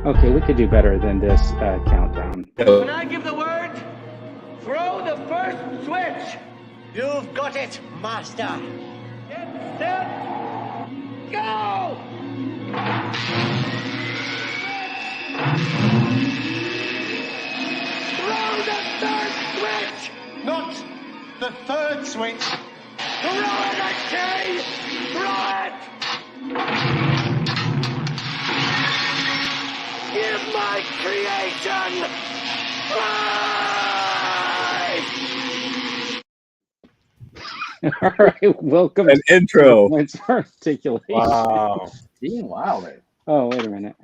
Okay, we could do better than this countdown. When I give the word, throw the first switch. You've got it, Master. Get set, go! Throw the third switch! Not the third switch. Throw it, I say! Throw it! Give my creation life! All right, welcome An intro. Points for Articulation. Wow. Being wild. Oh, wait a minute.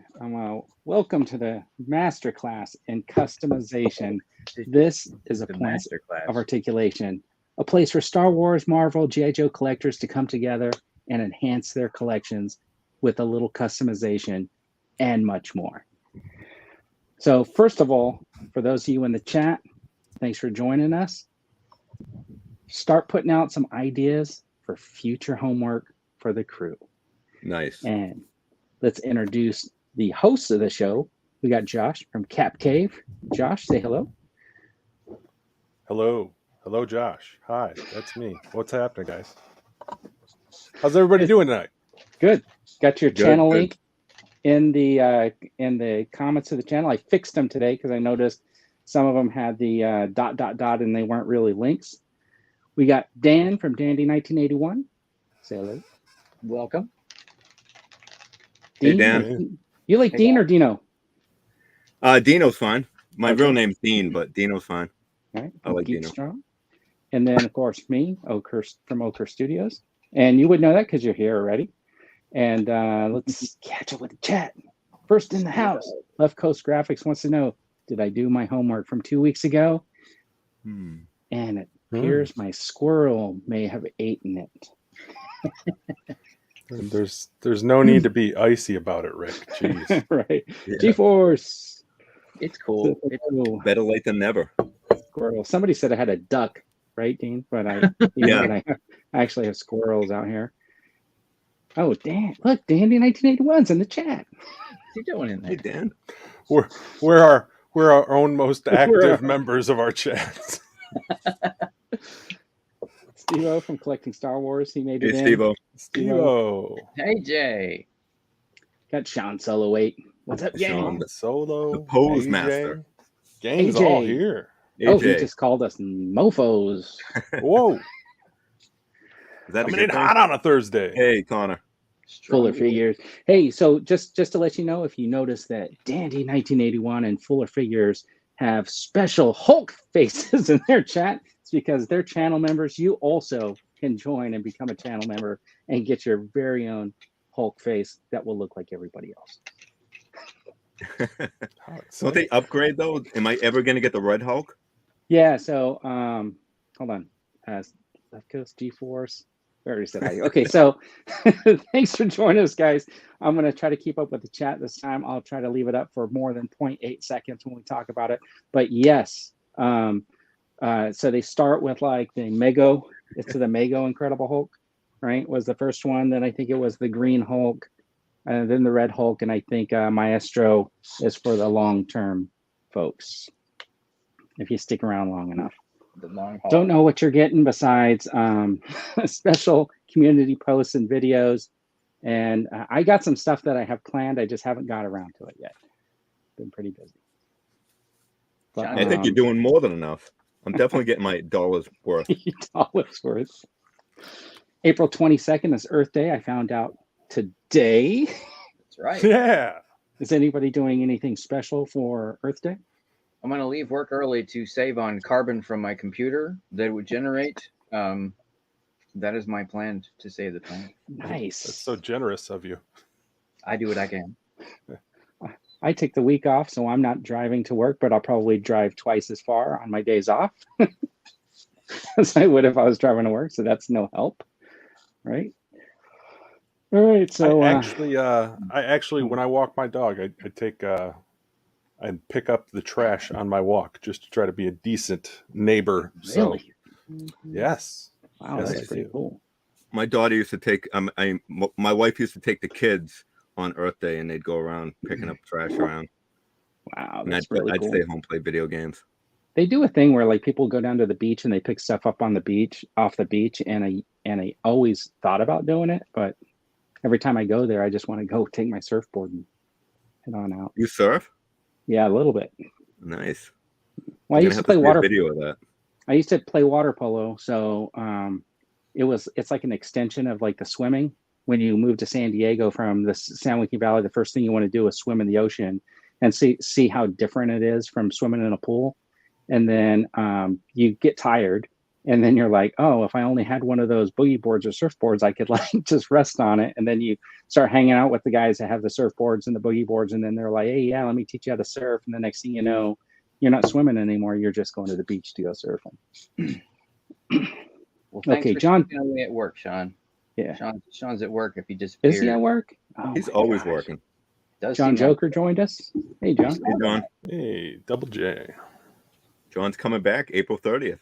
Welcome to the Masterclass in Customization. This is a point Masterclass of Articulation, a place for Star Wars, Marvel, GIJOE collectors to come together and enhance their collections with a little customization and much more. So first of all, for those of you in the chat, thanks for joining us. Start putting out some ideas for future homework for the crew. Nice. And let's introduce the hosts of the show. We got Josh from Cap Cave. Josh, say hello. Hello. Hello, Josh. Hi, that's me. What's happening, guys? How's everybody doing tonight? Good. Got your Good, channel good. link in the comments of the channel. I fixed them today because I noticed some of them had the ... and they weren't really links. We got Dan from Dandy 1981. Say hello. Welcome. Hey, Dean? Dan. You like Dean or Dino? Dino's fine. My Okay. real name's Dean, but Dino's fine. All right. I like Geek Dino. Strong. And then, of course, me, from Oakhurststudios. And you would know that because you're here already. And let's catch up with the chat. First in the house, Left Coast Graphics wants to know, did I do my homework from 2 weeks ago? And it appears my squirrel may have eaten it. There's no need to be icy about it, Rick. Jeez. Right. Yeah. G-Force. It's cool. Cool. Better late than never. Squirrel. Somebody said I had a duck, right, Dean? But Yeah. I actually have squirrels out here. Oh, Dan. Look, Dandy 1981's in the chat. What's he doing in Hey, there? Dan. We're our own most active members of our chats. Steve-O from Collecting Star Wars. He made Hey, it in. Steve-O. Steve-O. Hey, Jay. Got Sean Solo 8. What's up, gang? Sean. Solo. The Pose AJ. Master. Gang's AJ. all here. Oh, he AJ. just called us mofos. Whoa. Is that a Coming good in thing? hot on a Thursday. Hey, Connor. Fuller Figures. Hey, so just to let you know, if you notice that Dandy 1981 and Fuller Figures have special Hulk faces in their chat, it's because they're channel members. You also can join and become a channel member and get your very own Hulk face that will look like everybody else. Don't they upgrade though? Am I ever going to get the Red Hulk? Yeah, so hold on. Left Coast G-Force. I already said hi. Okay, so thanks for joining us, guys. I'm going to try to keep up with the chat this time. I'll try to leave it up for more than 0.8 seconds when we talk about it. But yes, so they start with like the Mego. It's the Mego Incredible Hulk, right? Was the first one. Then I think it was the Green Hulk, and then the Red Hulk, and I think Maestro is for the long-term folks, if you stick around long enough. The long haul. Don't know what you're getting besides special community posts and videos. And I got some stuff that I have planned. I just haven't got around to it yet. Been pretty busy. But, I think you're doing more than enough. I'm definitely getting my dollar's worth. dollars worth. April 22nd is Earth Day. I found out today. That's right. Yeah. Is anybody doing anything special for Earth Day? I'm going to leave work early to save on carbon from my computer that it would generate. That is my plan to save the planet. Nice. That's so generous of you. I do what I can. I take the week off, so I'm not driving to work, but I'll probably drive twice as far on my days off as I would if I was driving to work. So that's no help, right? All right. So I actually, when I walk my dog, I take I'd pick up the trash on my walk just to try to be a decent neighbor. really, Yes. wow, Yes, that's I pretty do. cool. My daughter used to take. My wife used to take the kids on Earth Day, and they'd go around picking up trash around. Wow, And that's really I'd cool. stay home, play video games. They do a thing where like people go down to the beach and they pick stuff up on the beach, off the beach, and I always thought about doing it, but every time I go there, I just want to go take my surfboard and head on out. You surf? Yeah, a little bit. Nice. Well, I You're used to gonna have play see a water. video of that. I used to play water polo, so it's like an extension of like the swimming. When you move to San Diego from the San Joaquin Valley, the first thing you want to do is swim in the ocean and see how different it is from swimming in a pool. And then you get tired, and then you're like, oh, if I only had one of those boogie boards or surfboards, I could like just rest on it. And then you start hanging out with the guys that have the surfboards and the boogie boards, and then they're like, hey, yeah, let me teach you how to surf. And the next thing you know, you're not swimming anymore. You're just going to the beach to go surfing. Well, thanks Okay, for John. keeping away at work, Sean. Yeah. Sean's at work if he disappeared. Is he at work? Oh, He's my always gosh. working. Does John seem like- Joker joined us. Hey, John. Hey, John. Hey, Double J. John's coming back April 30th.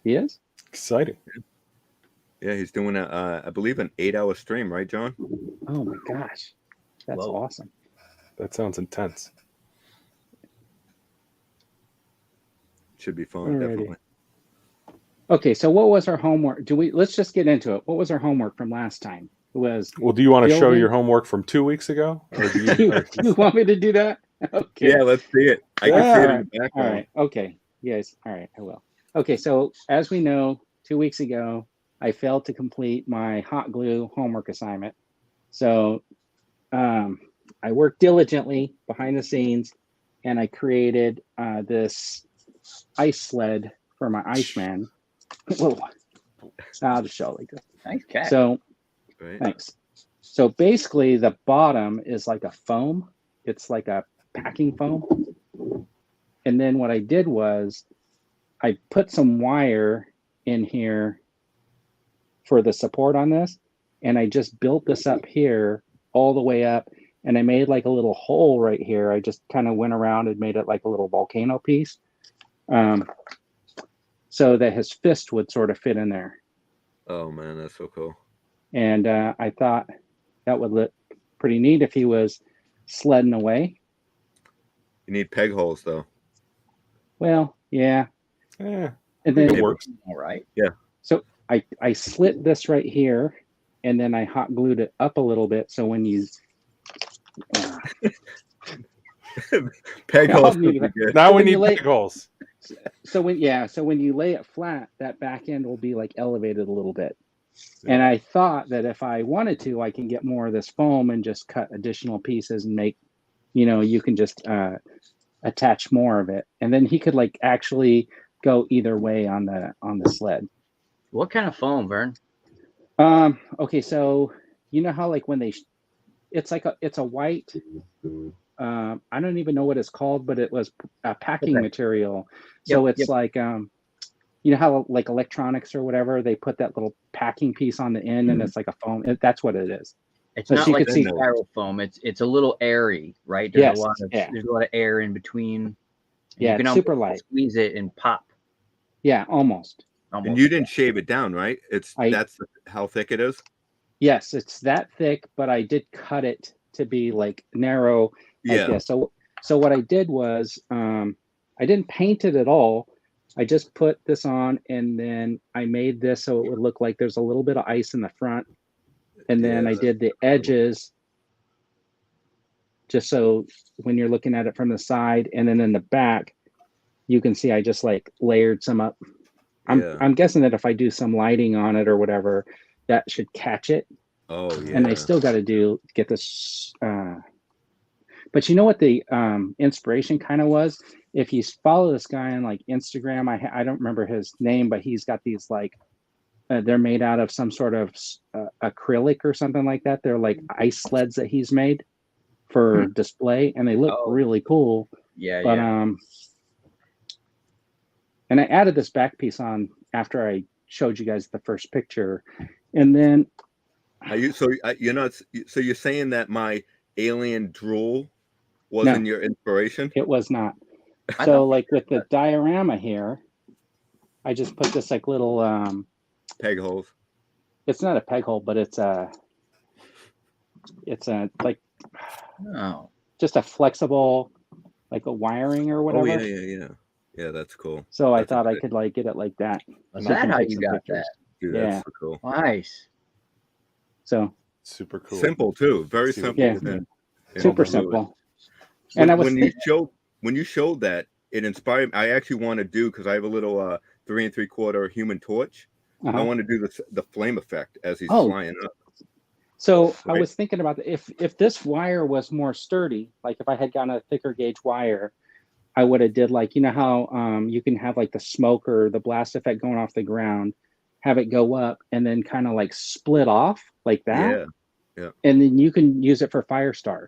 He is? Exciting. Yeah, he's doing I believe an 8-hour stream, right, John? Oh, my gosh. That's Whoa. awesome. That sounds intense. Should be fun, Alrighty. definitely. Okay, so what was our homework? Let's just get into it. What was our homework from last time? It was, Well, do you want to show Building- your homework from 2 weeks ago? Or do do you want me to do that? Okay. Yeah, let's see it. I can see it in the All background. right. Okay. Yes. All right. I will. Okay. So as we know, 2 weeks ago, I failed to complete my hot glue homework assignment. So I worked diligently behind the scenes, and I created this ice sled for my Iceman. Whoa. I'll just show it like this. Nice cat. So Right? thanks. So basically, the bottom is like a foam. It's like a packing foam. And then what I did was I put some wire in here for the support on this. And I just built this up here all the way up. And I made like a little hole right here. I just kind of went around and made it like a little volcano piece. So that his fist would sort of fit in there. Oh man, that's so cool. And I thought that would look pretty neat if he was sledding away. You need peg holes though. Well, yeah. Yeah, And it then works. All right. so I slit this right here, and then I hot glued it up a little bit. So when you Peg I'll holes would need be it. good. Now we when you need lay- peg holes. so when you lay it flat, that back end will be like elevated a little bit. And I thought that if I wanted to, I can get more of this foam and just cut additional pieces and make, you can just attach more of it. And then he could like actually go either way on the sled. What kind of foam, Vern? Okay, so you know how like when it's a white, I don't even know what it's called, but it was a packing Okay. material. So Yep, it's yep. like, you know how like electronics or whatever, they put that little packing piece on the end and it's like a foam. That's what it is. It's So not you like could see- styrofoam. It's a little airy, right? There's Yes, a lot of yeah. there's a lot of air in between. And Yeah, you can it's almost super light. squeeze it and pop. Yeah, almost. Almost. And you didn't shave it down, right? That's how thick it is. Yes, it's that thick, but I did cut it to be like narrow like Yeah. this. So what I did was I didn't paint it at all. I just put this on, and then I made this so it would look like there's a little bit of ice in the front. And then Yeah, I did the edges just so when you're looking at it from the side, and then in the back, you can see I just like layered some up. Yeah. I'm guessing that if I do some lighting on it or whatever, that should catch it. Oh yeah. And I still got to get this. But you know what the inspiration kind of was? If you follow this guy on like Instagram, I don't remember his name, but he's got these like, they're made out of some sort of acrylic or something like that. They're like ice sleds that he's made for display, and they look Oh. really cool. Yeah, But yeah. and I added this back piece on after I showed you guys the first picture, and then Are you so you're saying that my alien drool wasn't your inspiration? it was not. I So thought- like with the diorama here, I just put this like little Peg holes. it's not a peg hole, but it's a it's a like Oh, just a flexible like a wiring or whatever. Oh yeah. That's cool. So I That's a thought I great- could like get it like that. is So I that can how take you some got pictures. Dude, Yeah. that's so cool. that? Nice. So Super cool. Simple too. Very See what simple. Yeah. you can and super fluid. simple. And I was When you showed that, it inspired. I actually want to do because I have a little 3 3/4 Human Torch. I uh-huh. want to do the flame effect as he's Oh. flying up. So I Right. was thinking about if this wire was more sturdy, like if I had gotten a thicker gauge wire, I would have did like, you know how you can have like the smoke or the blast effect going off the ground, have it go up and then kind of like split off like that. Yeah. And then you can use it for Firestar,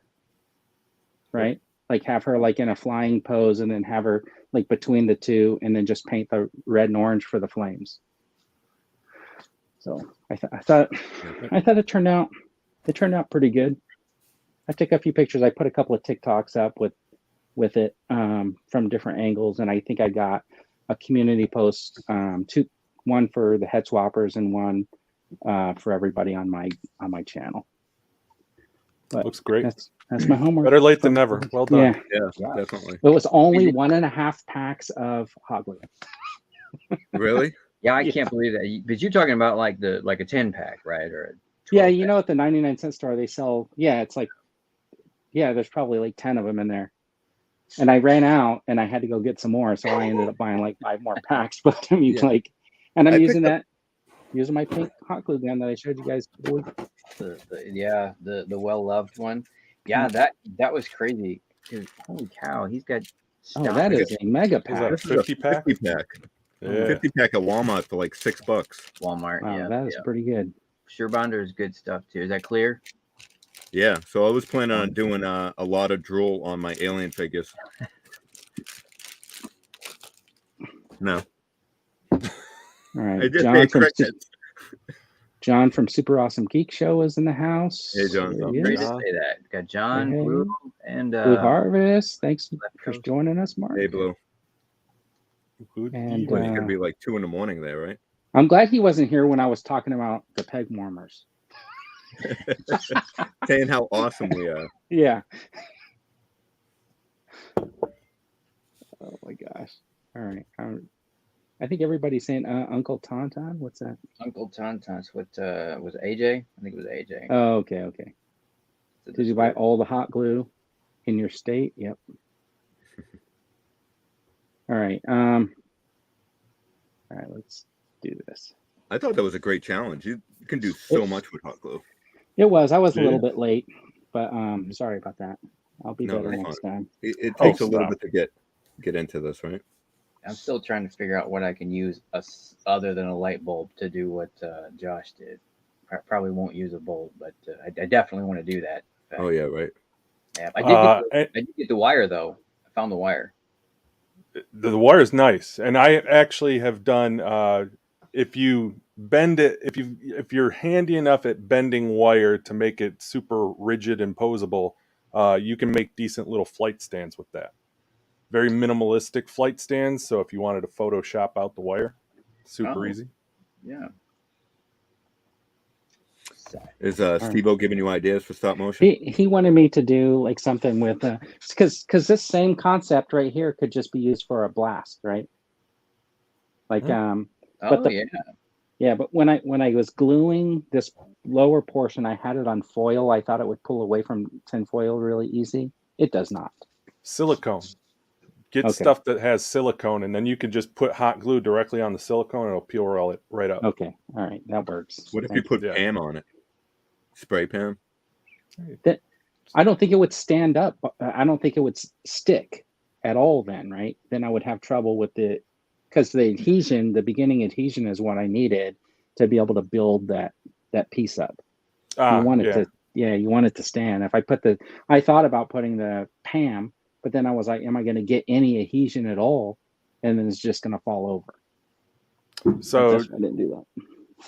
right? Like have her like in a flying pose and then have her like between the two and then just paint the red and orange for the flames. So I thought it turned out pretty good. I took a few pictures. I put a couple of TikToks up with it from different angles, and I think I got a community post, one for the head swappers and one for everybody on my channel. But Looks great. That's my homework. Better late than never. Well done. Yeah, Yeah, definitely. it was only 1.5 packs of hot glue. Really? Yeah, I can't believe that. But you're talking about like a 10-pack, right? Or a 12 Yeah, you pack. know, at the 99-cent store they sell. Yeah, it's like, yeah, there's probably like 10 of them in there. And I ran out, and I had to go get some more, so I ended up buying like 5 more packs. But I mean, Yeah. like, and I'm I using picked using my pink hot glue gun that I showed you guys. the well-loved one. Yeah, that was crazy. 'Cause holy cow, he's got Oh, stock. that is a mega Is that pack. a This is a 50 pack? 50 pack. Yeah. 50 pack at Walmart for like $6. Walmart. Wow, Yeah, that is pretty good. Sure Bonder is good stuff too. Is that clear? Yeah, so I was planning on doing a lot of drool on my alien figures. No, All right, I just made crickets. John from Super Awesome Geek Show is in the house. Hey, John. There he Great is. to say that. Got John, Hey. Blue, and Blue Harvest. Thanks Left for Coast. joining us, Mark. Hey, Blue. Good And, evening. Well, it's gonna be like 2 in the morning there, right? I'm glad he wasn't here when I was talking about the peg warmers. Saying how awesome we are. Yeah. Oh my gosh. All right. I think everybody's saying Uncle Tauntaun. What's that? Uncle Tauntaun's. What was it, AJ? I think it was AJ. Oh, okay. Did you buy all the hot glue in your state? Yep. All right. All right. Let's do this. I thought that was a great challenge. You can do so much with hot glue. It was. I was a Yeah. little bit late, but sorry about that. I'll be No, better that's next time. It Oh, takes a little stop. bit to get into this, right? I'm still trying to figure out what I can use other than a light bulb to do what Josh did. I probably won't use a bulb, but I definitely want to do that. Oh yeah, right. Yeah, I did get the wire though. I found the wire. The wire is nice, and I actually have done. If you bend it, if you're handy enough at bending wire to make it super rigid and posable, you can make decent little flight stands with that. Very minimalistic flight stands. So if you wanted to Photoshop out the wire, super easy. Yeah. Is Steve-O giving you ideas for stop motion? He wanted me to do like something with because this same concept right here could just be used for a blast, right? Like yeah, but when I was gluing this lower portion, I had it on foil. I thought it would pull away from tin foil really easy. It does not. Silicone. Get stuff that has silicone, and then you can just put hot glue directly on the silicone, and it'll peel right up. Okay, all right, that works. What if you put Pam on it? Spray Pam? I don't think it would stand up. I don't think it would stick at all then, right? Then I would have trouble with it because the adhesion, the beginning adhesion is what I needed to be able to build that piece up. You want it you want it to stand. If I thought about putting the Pam, but then I was like, am I going to get any adhesion at all? And then it's just going to fall over. So I didn't do that.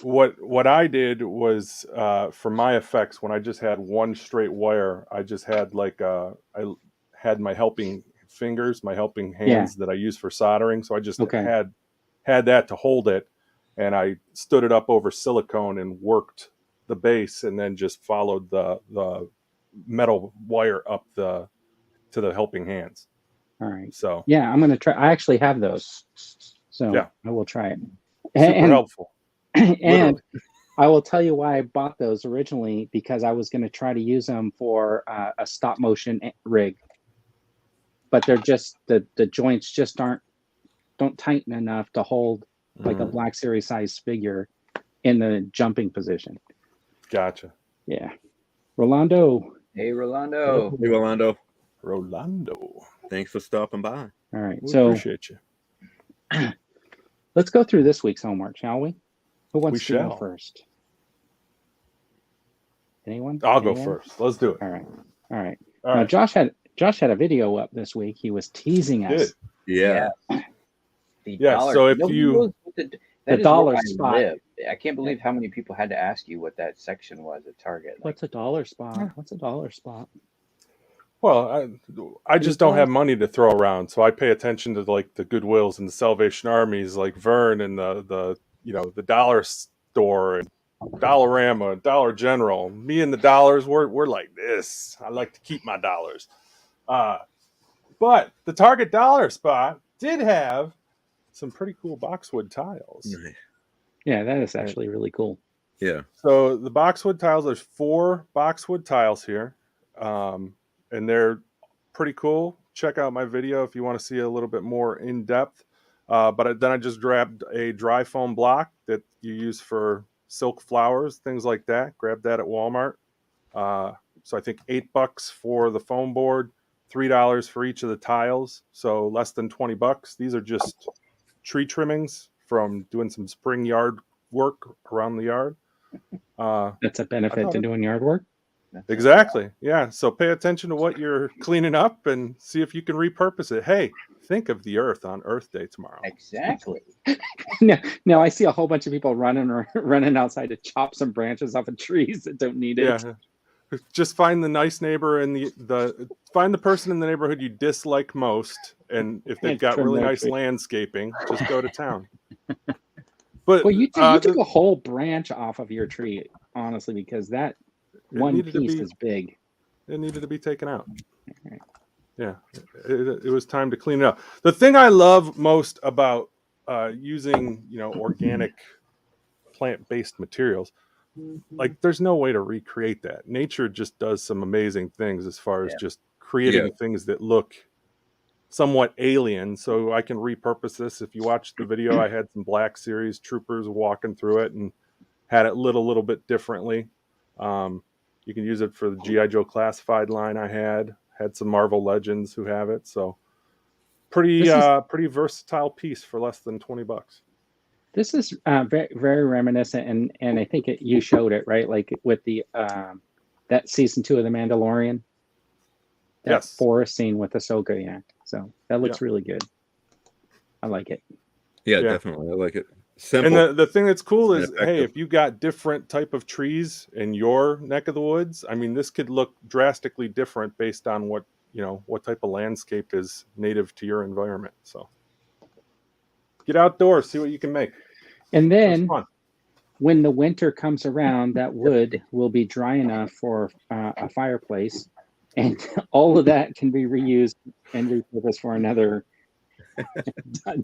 What I did was for my effects, when I just had one straight wire, I just had I had my helping fingers, my helping hands that I use for soldering. So I just had that to hold it, and I stood it up over silicone and worked the base and then just followed the metal wire up to the helping hands. All right. So Yeah, I'm gonna try. I actually have those, so Yeah. I will try it. super helpful. And Literally. I will tell you why I bought those originally, because I was going to try to use them for a stop motion rig, but they're just the joints just don't tighten enough to hold like a Black Series size figure in the jumping position. Gotcha. Yeah, Rolando. Hey, Rolando. Hey, Rolando. thanks for stopping by. All right, We so appreciate you. let's go through this week's homework, shall we? Who wants We to go shall. first? Anyone? I'll go Anyone? first. Let's do it. All right. All right. All Now, right. Josh had a video up this week. He was teasing us. Yeah. The Yeah, dollar. so if nobody you- knows what that The is dollar where I spot. live. I can't believe how many people had to ask you what that section was at Target. Like, What's a dollar spot? What's a dollar spot? Well, I just don't have money to throw around, so I pay attention to like the Goodwills and the Salvation Armies, like Vern and the dollar store and Dollarama, Dollar General. Me and the dollars, we're like this. I like to keep my dollars. But the Target dollar spot did have some pretty cool boxwood tiles. Yeah, that is actually really cool. Yeah. So the boxwood tiles, there's 4 boxwood tiles here, and they're pretty cool. Check out my video if you want to see a little bit more in depth. Then I just grabbed a dry foam block that you use for silk flowers, things like that. Grabbed that at Walmart. So I think $8 for the foam board, $3 for each of the tiles, so less than $20. These are just tree trimmings from doing some spring yard work around the yard. That's a benefit to doing yard work. Exactly. Yeah. So pay attention to what you're cleaning up and see if you can repurpose it. Hey, think of the earth on Earth Day tomorrow. exactly. No, I see a whole bunch of people running outside to chop some branches off of trees that don't need it. Yeah. Just find the nice neighbor and find the person in the neighborhood you dislike most, and if they've got Trim really their nice tree. landscaping, just go to town. But Well, you took a whole branch off of your tree, honestly, because that one needed to piece be- is big. it needed to be taken out. Yeah, it was time to clean it up. The thing I love most about using organic plant-based materials, like there's no way to recreate that. Nature just does some amazing things as far as just creating things that look somewhat alien. So I can repurpose this. If you watch the video, I had some Black Series troopers walking through it and had it lit a little bit differently. You can use it for the GIJOE classified line. I had some Marvel Legends who have it. So pretty versatile piece for less than $20. This is very, very reminiscent, and I think you showed it, right? Like with the that season 2 of The Mandalorian. That Yes. forest scene with Ahsoka, yeah. So that looks really good. I like it. Yeah, Yeah. definitely. I like it. Simple. And the thing that's cool is, effective. hey, if you got different type of trees in your neck of the woods, I mean, this could look drastically different based on what type of landscape is native to your environment. So get outdoors, see what you can make. And It's then fun. when the winter comes around, that wood will be dry enough for a fireplace, and all of that can be reused and repurposed for another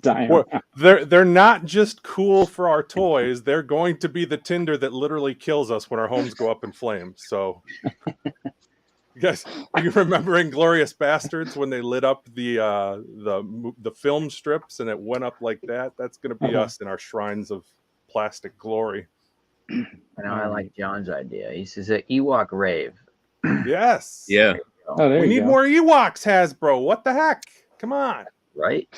diorama. Well, they're not just cool for our toys. They're going to be the tinder that literally kills us when our homes go up in flames. So, you guys, are you remember Inglorious Bastards when they lit up the film strips and it went up like that? That's going to be us in our shrines of plastic glory. I like John's idea. He says an Ewok rave. Yes. Yeah. Oh, there We you need go. more Ewoks, Hasbro. What the heck? Come on. Right?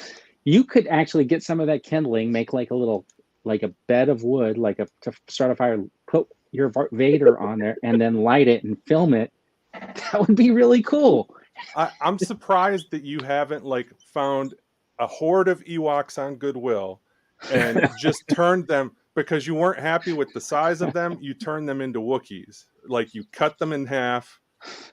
You could actually get some of that kindling, make like a bed of wood, to start a fire, put your Vader on there, and then light it and film it. That would be really cool. I'm surprised that you haven't found a horde of Ewoks on Goodwill and just turned them, because you weren't happy with the size of them. You turned them into Wookiees. Like you cut them in half,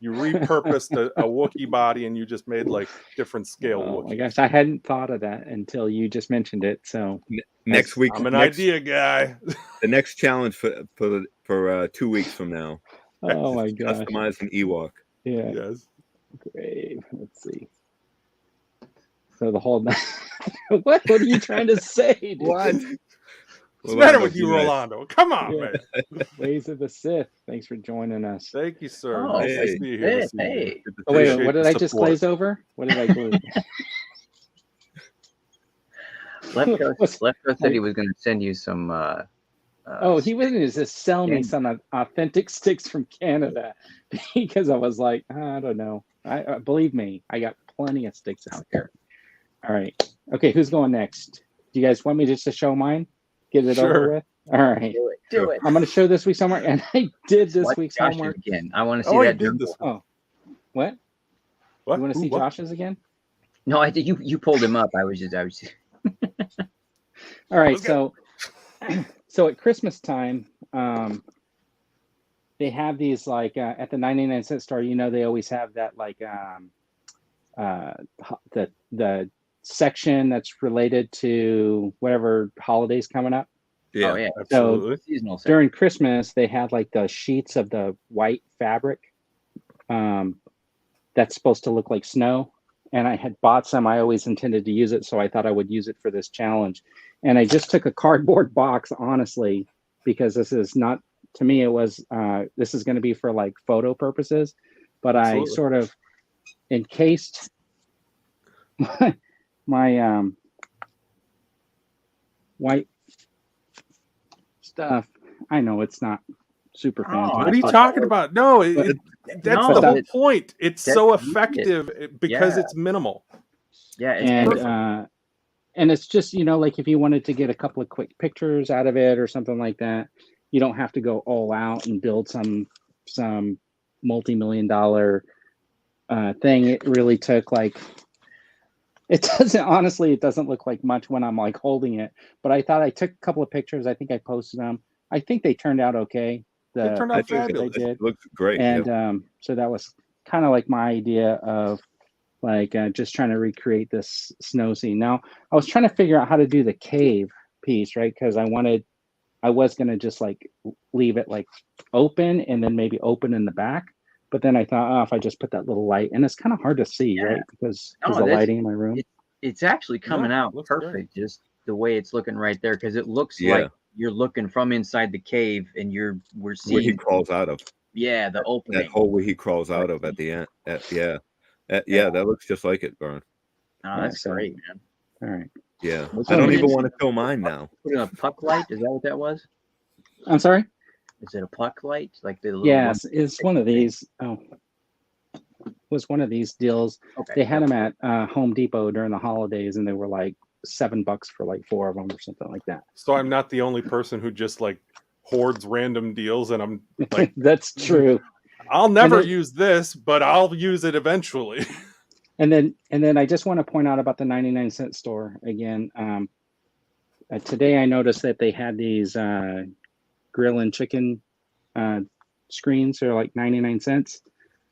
You repurposed a Wookiee body and you just made like different scale Oh my Wookiees. gosh, I hadn't thought of that until you just mentioned it. So Next week, I'm an next, idea guy. the next challenge for 2 weeks from now. oh my is gosh, customize an Ewok. yeah, Yes. great. Let's see. So the whole what are you trying to say? Dude? What? What's the matter with you, Rolando? Come on, Yeah. man. Ways of the Sith. Thanks for joining us. Thank you, sir. Oh, Nice hey. to be here this evening. Hey. Oh wait, Appreciate what did the I just support. glaze over? What did I glue? Lefko said he was going to send you some. Oh, he was going to just sell me some authentic sticks from Canada because I was like, I don't know. I believe me, I got plenty of sticks out here. All right. Okay, who's going next? Do you guys want me just to show mine? Get it over Sure. with? All right. Do it. I'm going to show this week's homework, and I did this Watch week's Josh's homework. again. I want to see Oh, you that. did this one. Oh, what? What? You want to Ooh, see what? Josh's again? No, I think you pulled him up. I was just. All right, Okay. so at Christmas time, they have these like at the 99-cent store. You know, they always have that like the section that's related to whatever holidays coming up. Yeah. Oh yeah, Absolutely. seasonal. During Christmas, they had like the sheets of the white fabric that's supposed to look like snow. And I had bought some. I always intended to use it, so I thought I would use it for this challenge. And I just took a cardboard box, honestly, because this is not, to me, it was, this is going to be for like photo purposes. But Absolutely. I sort of encased my white stuff. I know it's not super fancy. What are you talking about? No, that's No, the whole that- point. It's that- so effective because Yeah. it's minimal. Yeah, it's And it's just, you know, like if you wanted to get a couple of quick pictures out of it or something like that, you don't have to go all out and build some multi-million-dollar thing. It really took like, it doesn't look like much when I'm like holding it, but I thought I took a couple of pictures. I think I posted them. I think they turned out okay. They turned out fabulous. They did. It looks great. And yeah. so that was kind of like my idea of like just trying to recreate this snow scene. Now I was trying to figure out how to do the cave piece, right? Because I was going to just like leave it like open and then maybe open in the back. But then I thought, oh, if I just put that little light, and it's kind of hard to see, right? Because the lighting in my room. It's actually coming out looks perfect, great. just the way it's looking right there, because it looks Yeah. like you're looking from inside the cave, and we're Where seeing he crawls out of. the opening. That hole where he crawls out of at the end. That looks just like it, Vern. Oh, that's so- great, man. All right. Yeah. What's I don't on even it? want to show mine now. Put in a puck light. Is that what that was? I'm sorry. Is it a puck light? Like the little Yes, it's one of these. Oh, it was one of these deals. Okay. They had them at Home Depot during the holidays, and they were like $7 for like 4 of them or something like that. So I'm not the only person who just like hoards random deals, and I'm like, That's true. I'll never then- use this, but I'll use it eventually. And then I just want to point out about the 99-cent store again. Today I noticed that they had these grill and chicken screens. They're like 99 cents.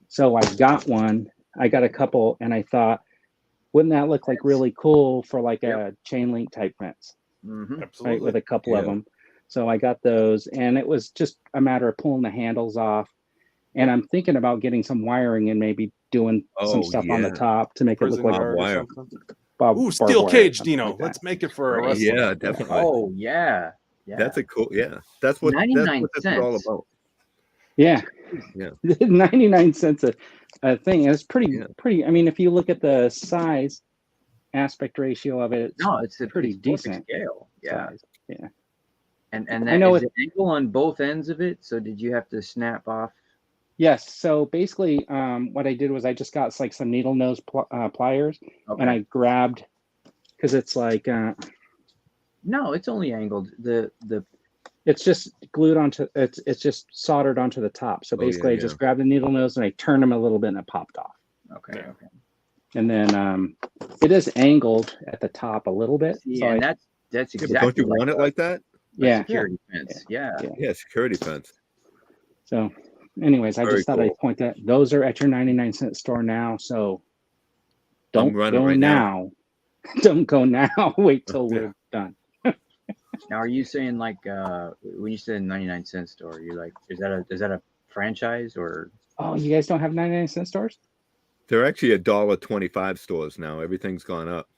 So I got one. I got a couple, and I thought, wouldn't that look like really cool for like a chain link type fence, Mm-hmm. Absolutely. right? With a couple of Yeah. them. So I got those, and it was just a matter of pulling the handles off. And I'm thinking about getting some wiring and maybe doing some Oh, stuff on the yeah. top to make it look Prison like yard or wire. something. barbed Steel wire or cage, something Dino. like that. Let's make it for a Right. wrestler. Yeah, definitely. Oh yeah. That's a cool. Yeah. That's what 99 this is all cents. about. Yeah. Yeah. 99 cents a thing. And it's pretty, Yeah. pretty. I mean, if you look at the size aspect ratio of it, it's No, it's a pretty perfect decent scale. Yeah. size. Yeah. And I that know is the angle on both ends of it. So did you have to snap off? Yes. So basically, what I did was I just got like some needle nose pliers, Okay. and I grabbed, because it's like No, it's only angled. The it's just glued onto it's just soldered onto the top. So Oh, yeah, basically, I yeah. just grabbed the needle nose and I turned them a little bit, and it popped off. okay. Yeah. Okay. And then it is angled at the top a little bit. See, So and I, that's Yeah, exactly. but don't you like want it a like that? yeah. security fence. Yeah. Yeah. Yeah, security fence. So anyways, I Very just thought I'd point that those are at your 99-cent store now. So don't running go right now. Don't go now. Wait till we're done. Now, are you saying like when you said 99-cent store, you like is that a franchise or? Oh, you guys don't have 99-cent stores? They're actually $1.25 stores now. Everything's gone up.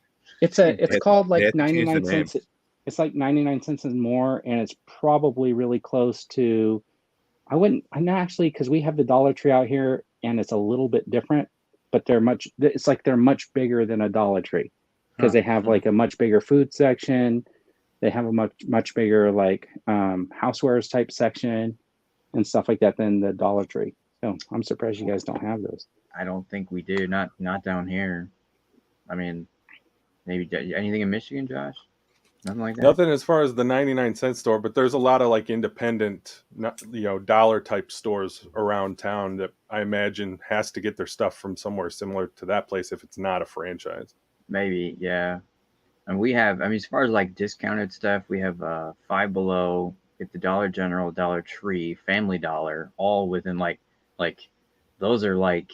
It's called like they have to change 99 the name. cents. It's like 99 cents and more, and it's probably really close to. I'm not actually, because we have the Dollar Tree out here, and it's a little bit different, but it's like they're much bigger than a Dollar Tree because they have like a much bigger food section. They have a much bigger like housewares type section and stuff like that than the Dollar Tree. So I'm surprised you guys don't have those. I don't think we do. Not down here. I mean, maybe anything in Michigan, Josh? Nothing like that. Nothing as far as the 99-cent store, but there's a lot of like independent, dollar type stores around town that I imagine has to get their stuff from somewhere similar to that place if it's not a franchise. Maybe, yeah. And we have, as far as like discounted stuff, we have Five Below, get the Dollar General, Dollar Tree, Family Dollar, all within like those are like,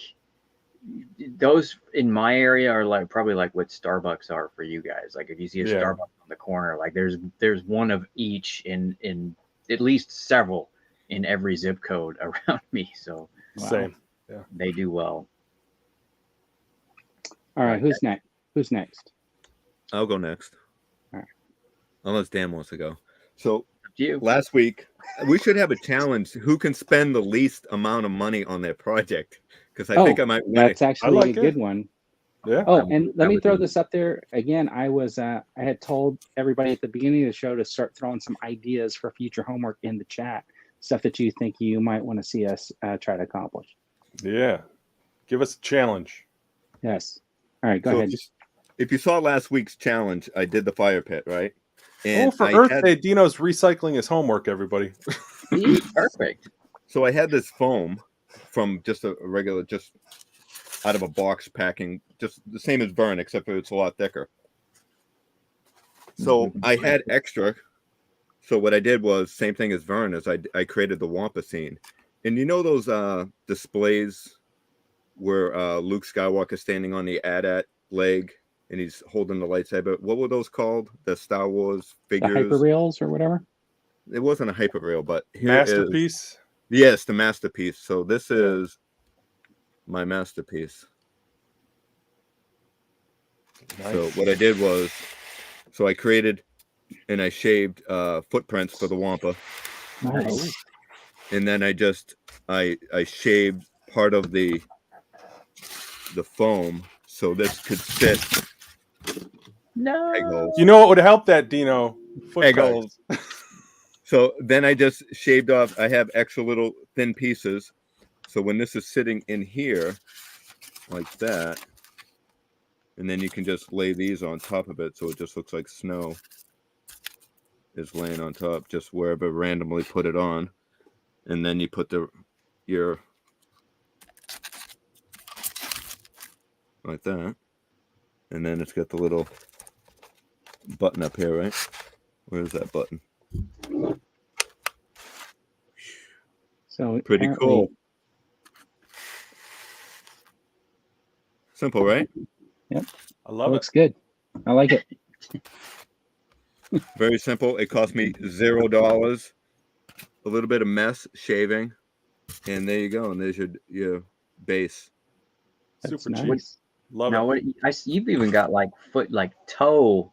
those in my area are like probably like what Starbucks are for you guys. Like if you see a Starbucks on the corner, like there's one of each in at least several in every zip code around me. So Same. Yeah. They do well. All right, who's next? Who's next? I'll go next. All right. Unless Dan wants to go. So you. Last week, we should have a challenge. Who can spend the least amount of money on their project? Because I think I might win. That's actually a good one. Yeah. Oh, and let me throw this up there again. I had told everybody at the beginning of the show to start throwing some ideas for future homework in the chat, stuff that you think you might want to see us try to accomplish. Yeah. Give us a challenge. Yes. All right, go ahead. If you saw last week's challenge, I did the fire pit, right? And for Earth Day, Dino's recycling his homework, everybody. Perfect. So I had this foam from just a regular, just out of a box packing, just the same as Vern, except for it's a lot thicker. So I had extra. So what I did was same thing as Vern, is I created the Wampa scene. And you know those displays where Luke Skywalker standing on the AT-AT leg and he's holding the lightsaber? What were those called? The Star Wars figures? The hyper reels or whatever? It wasn't a hyper reel, but Masterpiece? Yes, the masterpiece. So this is my masterpiece. Nice. So what I did was, I created and I shaved footprints for the Wampa. Nice. And then I shaved part of the foam so this could fit. No. You know what would help that, Dino? Egg holes. So then I just shaved off. I have extra little thin pieces. So when this is sitting in here, like that, and then you can just lay these on top of it so it just looks like snow is laying on top, just wherever randomly put it on. And then you put your like that. And then it's got the little button up here, right? Where's that button? So pretty cool. Simple, right? Yep. I love it. Looks good. I like it. Very simple. It cost me $0. A little bit of mess shaving, and there you go. And there's your base. That's super nice. cheap. Love now, it. you've even got like toe.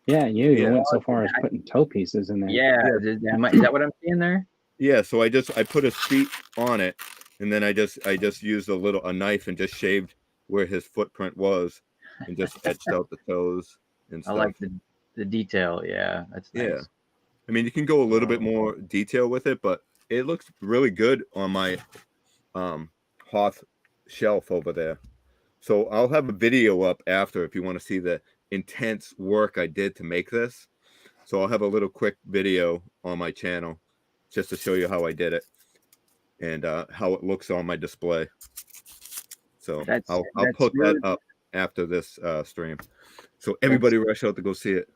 Yeah, you went so far as putting toe pieces in there. Yeah, is that what I'm seeing there? Yeah, so I put his feet on it, and then I just used a knife and just shaved where his footprint was, and just etched out the toes and stuff. I like the detail. Yeah, that's nice. Yeah. I mean, you can go a little bit more detail with it, but it looks really good on my Hoth shelf over there. So I'll have a video up after if you want to see the intense work I did to make this. So I'll have a little quick video on my channel just to show you how I did it and how it looks on my display. So I'll put that up after this stream. So everybody rush out to go see it.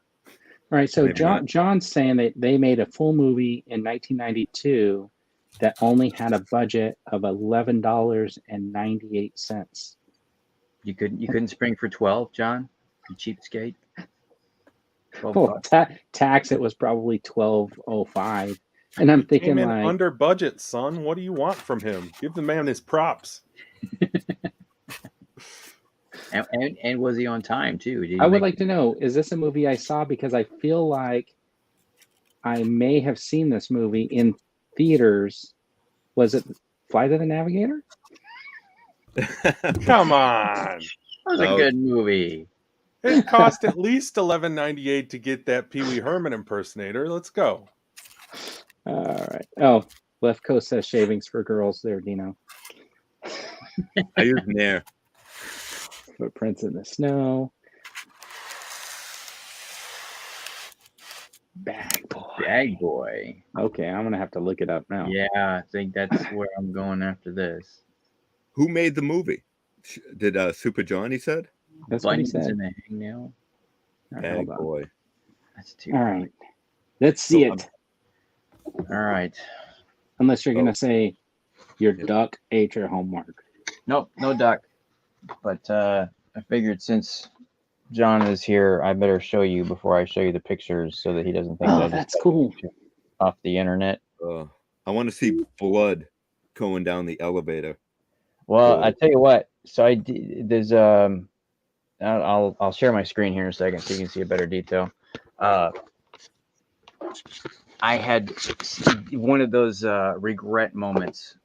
All right, so John's saying that they made a full movie in 1992, that only had a budget of $11.98. You couldn't spring for 12, John? You cheapskate. 12 Well, bucks. tax it was probably $12.05, and I'm He thinking came in like, under budget, son. What do you want from him? Give the man his props. And was he on time too? Did he I would make like to know, is this a movie I saw? Because I feel like I may have seen this movie in theaters. Was it Flight of the Navigator? Come on. That was a good movie. It cost at least $11.98 to get that Pee Wee Herman impersonator. Let's go. All right. Oh, Left Coast says shavings for girls there, Dino. I use Nair. Footprints in the snow. Bag boy. Bag boy. Okay, I'm gonna have to look it up now. Yeah, I think that's where I'm going after this. Who made the movie? Did Super John, he said? That's what he Bunnies said. and a hangnail. All right, Bag hold on. boy. That's too. All right, let's see So, it. All right. Unless you're Oh. gonna say your Yep. duck ate your homework. Nope, no duck. But I figured since John is here, I better show you before I show you the pictures so that he doesn't think that I Oh, just that's got cool. the picture off the internet. I want to see blood going down the elevator. Well, Cool. I tell you what. So there's I'll share my screen here in a second so you can see a better detail. I had one of those regret moments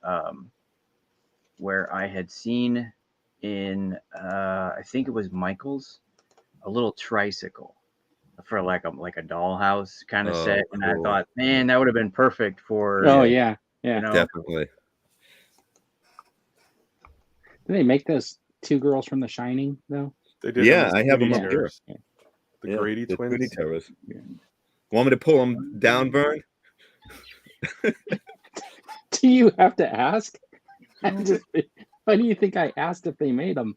where I had seen in I think it was Michael's a little tricycle for like a dollhouse kind of Oh, set, and I cool. thought, man, that would have been perfect for. Oh yeah. You know, Definitely. Did they make those two girls from The Shining though? They did Yeah, them as I have them Twinny up Terrors. here. The Grady the twins. Twinny Terrors. Want me to pull them down, Vern? Do you have to ask? Why do you think I asked if they made them?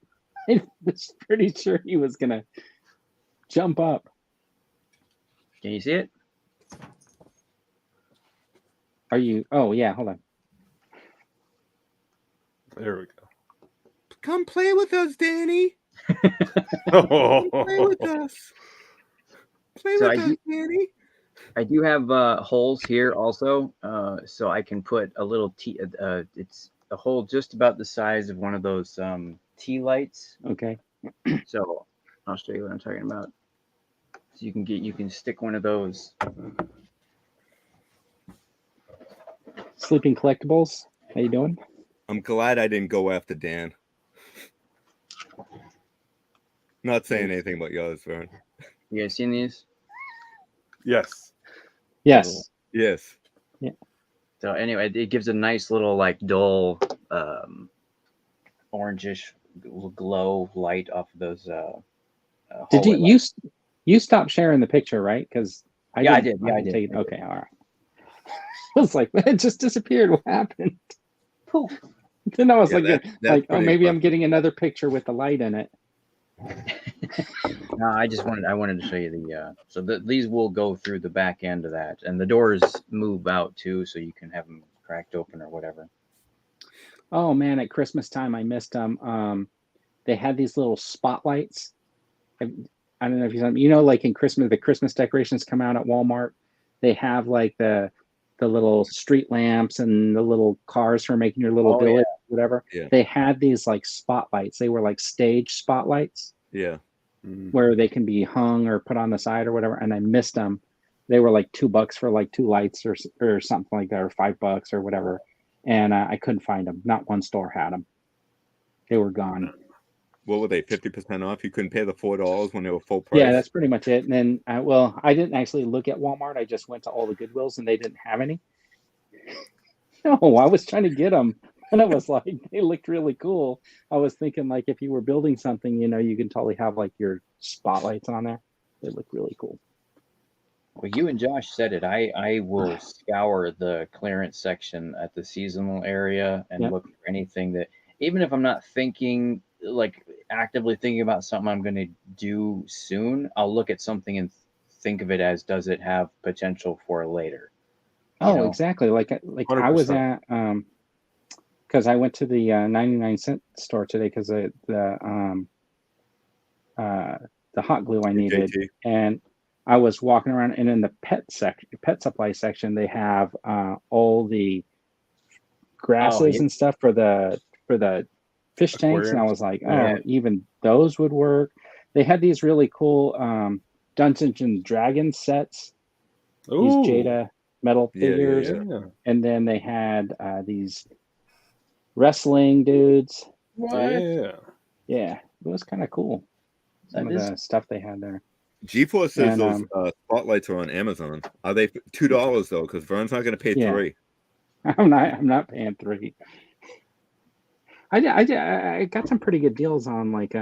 I was pretty sure he was gonna jump up. can you see it? Are you? Oh yeah, hold on. There we Come play with us, Danny. go. Play with us. Play So with I us, Danny. I do have holes here also, so I can put a little it's a hole just about the size of one of those tea lights. Okay. So I'll show you what I'm talking about. So you can stick one of those. Sleeping Collectibles. How you doing? I'm glad I didn't go after Dan. Not saying anything about yours, Vern. You guys seen these? Yes. Yes. Yes. So anyway, it gives a nice little like dull orangish glow light off of those. Did you hallway you stopped sharing the picture, right? Because Yeah, I did. Yeah, I did. take it. Okay, all right. I was like, it just disappeared. What happened? Poof. Then I was Yeah, like, that's oh, pretty maybe I'm impressive. getting another picture with the light in it. No, I wanted to show you the so these will go through the back end of that, and the doors move out too, so you can have them cracked open or whatever. Oh man, at Christmas time I missed them. They had these little spotlights. I don't know if you saw them. You know, like in Christmas, the Christmas decorations come out at Walmart. They have like the little street lamps and the little cars for making your little village, whatever. Yeah. They had these like spotlights. They were like stage spotlights Yeah. where they can be hung or put on the side or whatever. And I missed them. They were like $2 for like 2 lights or something like that, or $5 or whatever. And I couldn't find them. Not one store had them. They were gone. What were they? 50% off? You couldn't pay the $4 when they were full price? Yeah, that's pretty much it. And then, I didn't actually look at Walmart. I just went to all the Goodwills and they didn't have any. No, I was trying to get them. And I was like, they looked really cool. I was thinking like if you were building something, you know, you can totally have like your spotlights on there. They look really cool. Well, you and Josh said it. I will scour the clearance section at the seasonal area and look for anything that, even if I'm not thinking, like actively thinking about something I'm going to do soon, I'll look at something and think of it as, does it have potential for later? Oh, know? exactly. Like I was 100%. at because I went to the 99-cent store today because the hot glue I needed, JT. and I was walking around, and in the pet supply section, they have all the grasses yeah. and stuff for the fish tanks, and I Aquariums. was like, Yeah. oh, even those would work. They had these really cool Dungeons and Dragons sets, these Ooh. Jada metal Yeah, figures, Yeah. and then they had these wrestling dudes. Yeah. Yeah, it was kind of cool. Some That of is the stuff they had there. GeForce says And those spotlights are on Amazon. Are they $2 though? Because Vern's not going to pay Yeah. $3. I'm not paying $3. I got some pretty good deals on like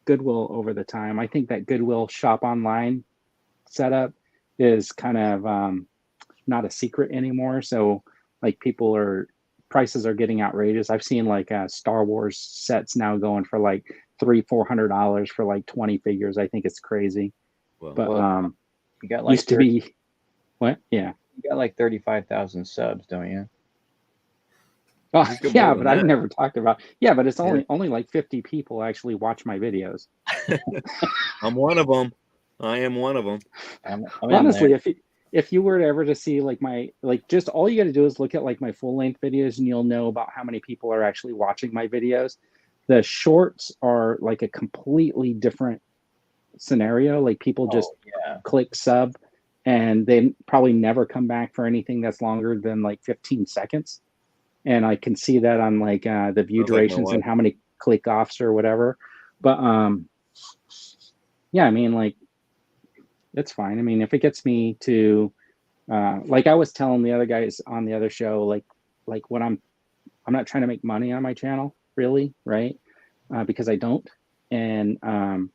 Goodwill over the time. I think that Goodwill shop online setup is kind of not a secret anymore. So like prices are getting outrageous. I've seen like Star Wars sets now going for like $300-400 for like 20 figures. I think it's crazy. Well, But you got like used to be what? Yeah. you got like 35,000 subs, don't you? Oh, He's got yeah, more but than I've that. never talked about. Yeah, but it's Yeah. only like 50 people actually watch my videos. I'm one of them. I am one of them. I'm Honestly, in if you were to ever to see like my just all you got to do is look at like my full length videos, and you'll know about how many people are actually watching my videos. The shorts are like a completely different scenario. Like people there. just Yeah. click sub, and they probably never come back for anything that's longer than like 15 seconds. And I can see that on like the view Sounds like my durations and wife. how many click offs or whatever. But yeah, I mean, like, it's fine. I mean, if it gets me to like I was telling the other guys on the other show, like what I'm not trying to make money on my channel, really, right? Because I don't. And I'm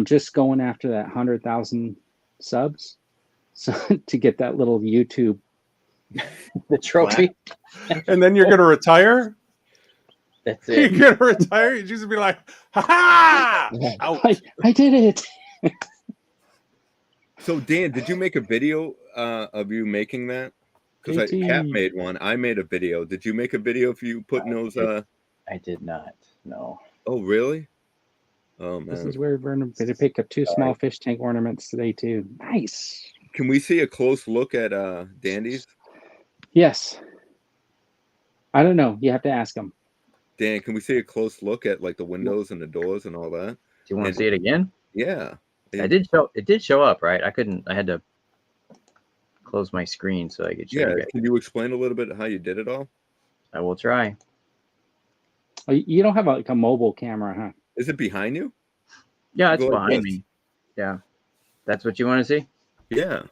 just going after that 100,000 subs, so to get that little YouTube. The trophy. And then you're going to retire? That's You're it. going to retire? You're just be like, ha ha! Out. I did it. So Dan, did you make a video of you making that? Because JT. Kat made one. I made a video. Did you make a video of you putting those? I did not. No. Oh, really? Oh This man. is where Vernon did pick up 2 small fish tank ornaments today too. Nice. Can we see a close look at Dandy's? Yes. I don't know. You have to ask them. Dan, can we see a close look at like the windows and the doors and all that? Do you want And- to see it again? Yeah. It did show up, right? I had to close my screen so I could show Yeah. you guys. Can you explain a little bit how you did it all? I will try. Oh, you don't have like a mobile camera, huh? Is it behind you? Yeah, it's Go like behind this. me. Yeah. That's what you want to see? Yeah.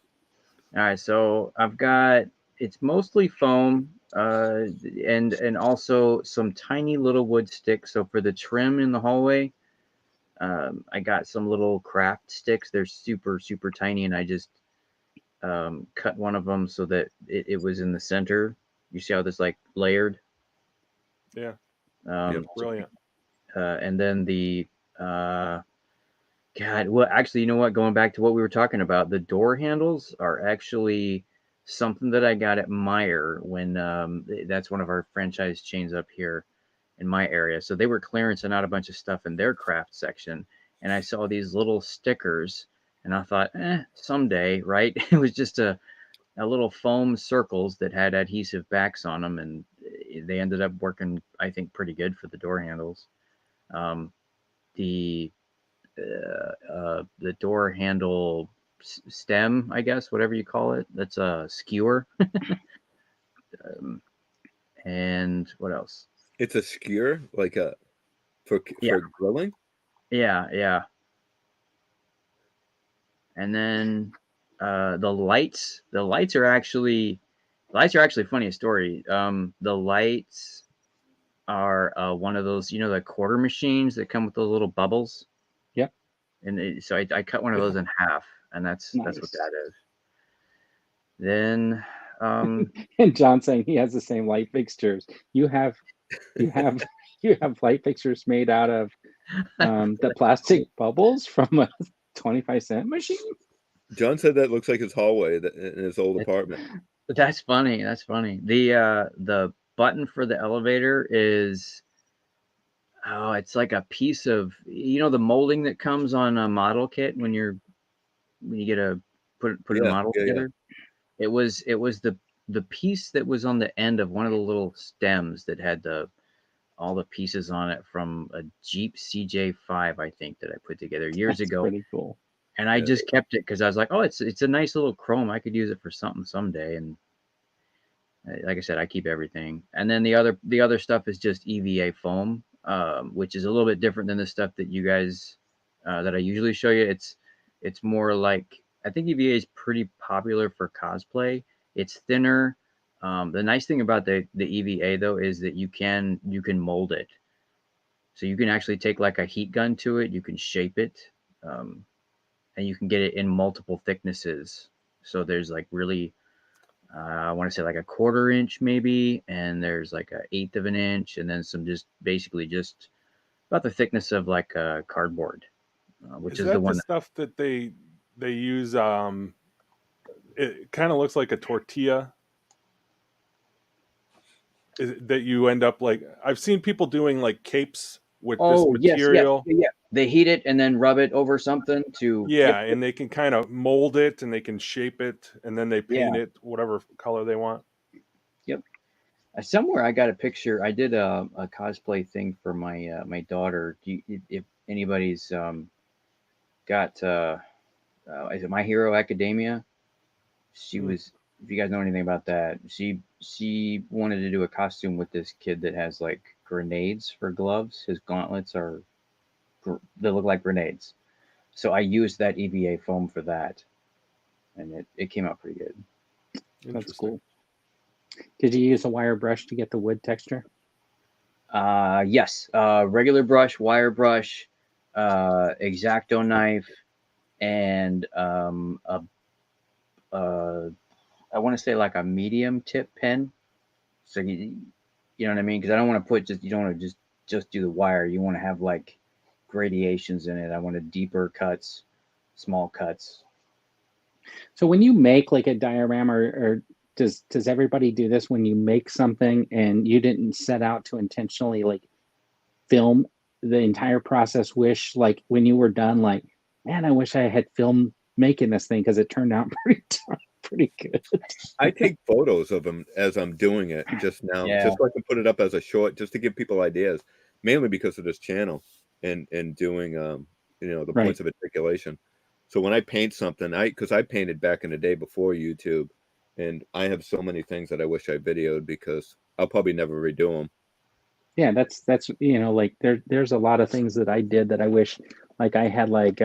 All right, so it's mostly foam, and also some tiny little wood sticks. So for the trim in the hallway, I got some little craft sticks. They're super, super tiny, and I just cut one of them so that it was in the center. You see how this like layered? Yeah. Yep. Brilliant. And then God, well, actually, you know what? Going back to what we were talking about, the door handles are actually something that I got at Meijer when that's one of our franchise chains up here in my area. So they were clearancing out a bunch of stuff in their craft section, and I saw these little stickers, and I thought, someday, right? It was just a little foam circles that had adhesive backs on them, and they ended up working, I think, pretty good for the door handles. The door handle stem, I guess, whatever you call it. That's a skewer. And what else? It's a skewer, like for grilling. Yeah. And then the lights are actually funny story. The lights are one of those, the quarter machines that come with those little bubbles. Yep. And so I cut one of those in half, and that's what Nice. that is. Then And John saying he has the same light fixtures. You have light fixtures made out of the plastic bubbles from a 25-cent machine. John said that looks like his hallway in his old apartment. That's funny. That's funny. The button for the elevator is it's like a piece of the molding that comes on a model kit when you get a put a model together. It was the piece that was on the end of one of the little stems that had all the pieces on it from a Jeep CJ5, I think, that I put together years ago. Pretty cool. And I just kept it because I was like, oh, it's a nice little chrome. I could use it for something someday. And like I said, I keep everything. And then the other stuff is just EVA foam, which is a little bit different than the stuff that you guys that I usually show you. It's more like, I think EVA is pretty popular for cosplay. It's thinner. The nice thing about the EVA though is that you can mold it. So you can actually take like a heat gun to it. You can shape it, and you can get it in multiple thicknesses. So there's like really, I want to say like a 1/4 inch maybe, and there's like an 1/8 of an inch, and then some just about the thickness of like a cardboard, which is the one stuff that they use. It kind of looks like a tortilla. That you end up like, I've seen people doing like capes with this material. Yes. They heat it and then rub it over something to and they can kind of mold it and they can shape it and then they paint it whatever color they want. Yep. Somewhere I got a picture. I did a cosplay thing for my my daughter. If anybody's got is it My Hero Academia? She was, if you guys know anything about that, she wanted to do a costume with this kid that has like grenades for gloves. His gauntlets they look like grenades. So I used that EVA foam for that, and it came out pretty good. That's cool. Did you use a wire brush to get the wood texture? Yes. Regular brush, wire brush, X-Acto knife, and I want to say like a medium tip pen. So you know what I mean? Because I don't want to you don't want to just do the wire. You want to have like gradations in it. I wanted deeper cuts, small cuts. So when you make like a diorama, or does everybody do this when you make something and you didn't set out to intentionally like film the entire process? Wish like when you were done, like, man, I wish I had filmed making this thing because it turned out pretty good. I take photos of them as I'm doing it just now, just so I can put it up as a short, just to give people ideas, mainly because of this channel and doing the points of articulation. So when I paint something, because I painted back in the day before YouTube, and I have so many things that I wish I videoed because I'll probably never redo them. Yeah, that's like there's a lot of things that I did that I wish like I had like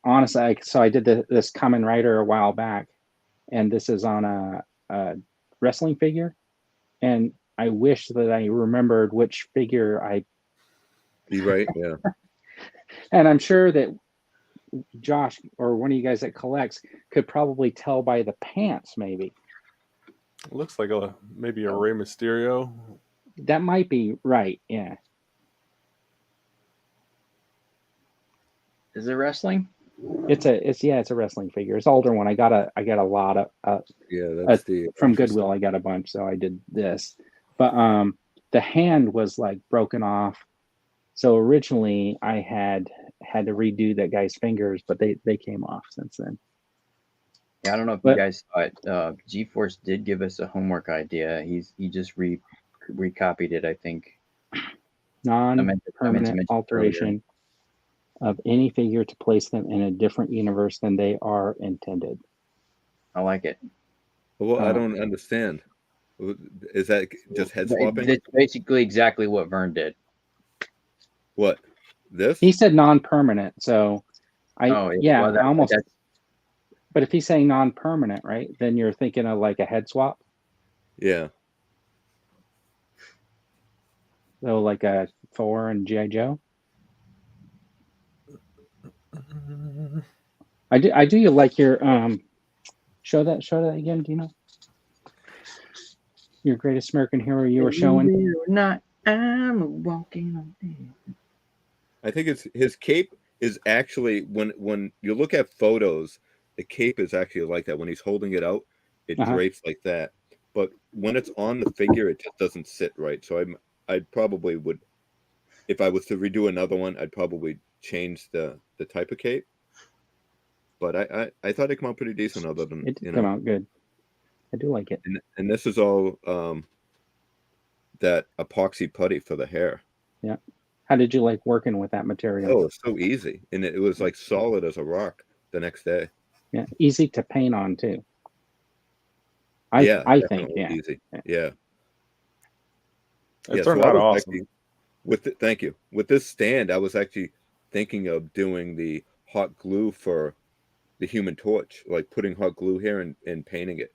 honestly, so I did this Kamen Rider a while back, and this is on a wrestling figure, and I wish that I remembered which figure I. You're right, yeah. And I'm sure that Josh or one of you guys that collects could probably tell by the pants, maybe. It looks like maybe a Rey Mysterio. That might be right, yeah. Is it wrestling? It's a wrestling figure. It's an older one. I got a lot of that's from Goodwill. I got a bunch, so I did this. But the hand was like broken off. So originally I had to redo that guy's fingers, but they came off since then. Yeah, I don't know if you guys saw it. G-Force did give us a homework idea. He just recopied it, I think. Non-permanent alteration of any figure to place them in a different universe than they are intended. I like it. Well, I don't understand. Is that just head swapping? It's basically exactly what Vern did. What? This? He said non-permanent, so almost. But if he's saying non-permanent, right, then you're thinking of like a head swap. Yeah. So like a Thor and GIJOE. I do like your show that again, Dino. Your greatest American hero you were showing. Not, I'm walking on. I think it's his cape is actually when you look at photos, the cape is actually like that. When he's holding it out, it drapes like that. But when it's on the figure, it just doesn't sit right. So I probably would, if I was to redo another one, I'd probably change the type of cape. But I thought it came out pretty decent. Other than It did come out good. I do like it. And this is all that epoxy putty for the hair. Yeah. How did you like working with that material? Oh, it's so easy, and it was like solid as a rock the next day. Yeah, easy to paint on too. I think, yeah, easy. Yeah. It turned out awesome. Actually, thank you. With this stand, I was actually thinking of doing the hot glue for the Human Torch, like putting hot glue here and painting it.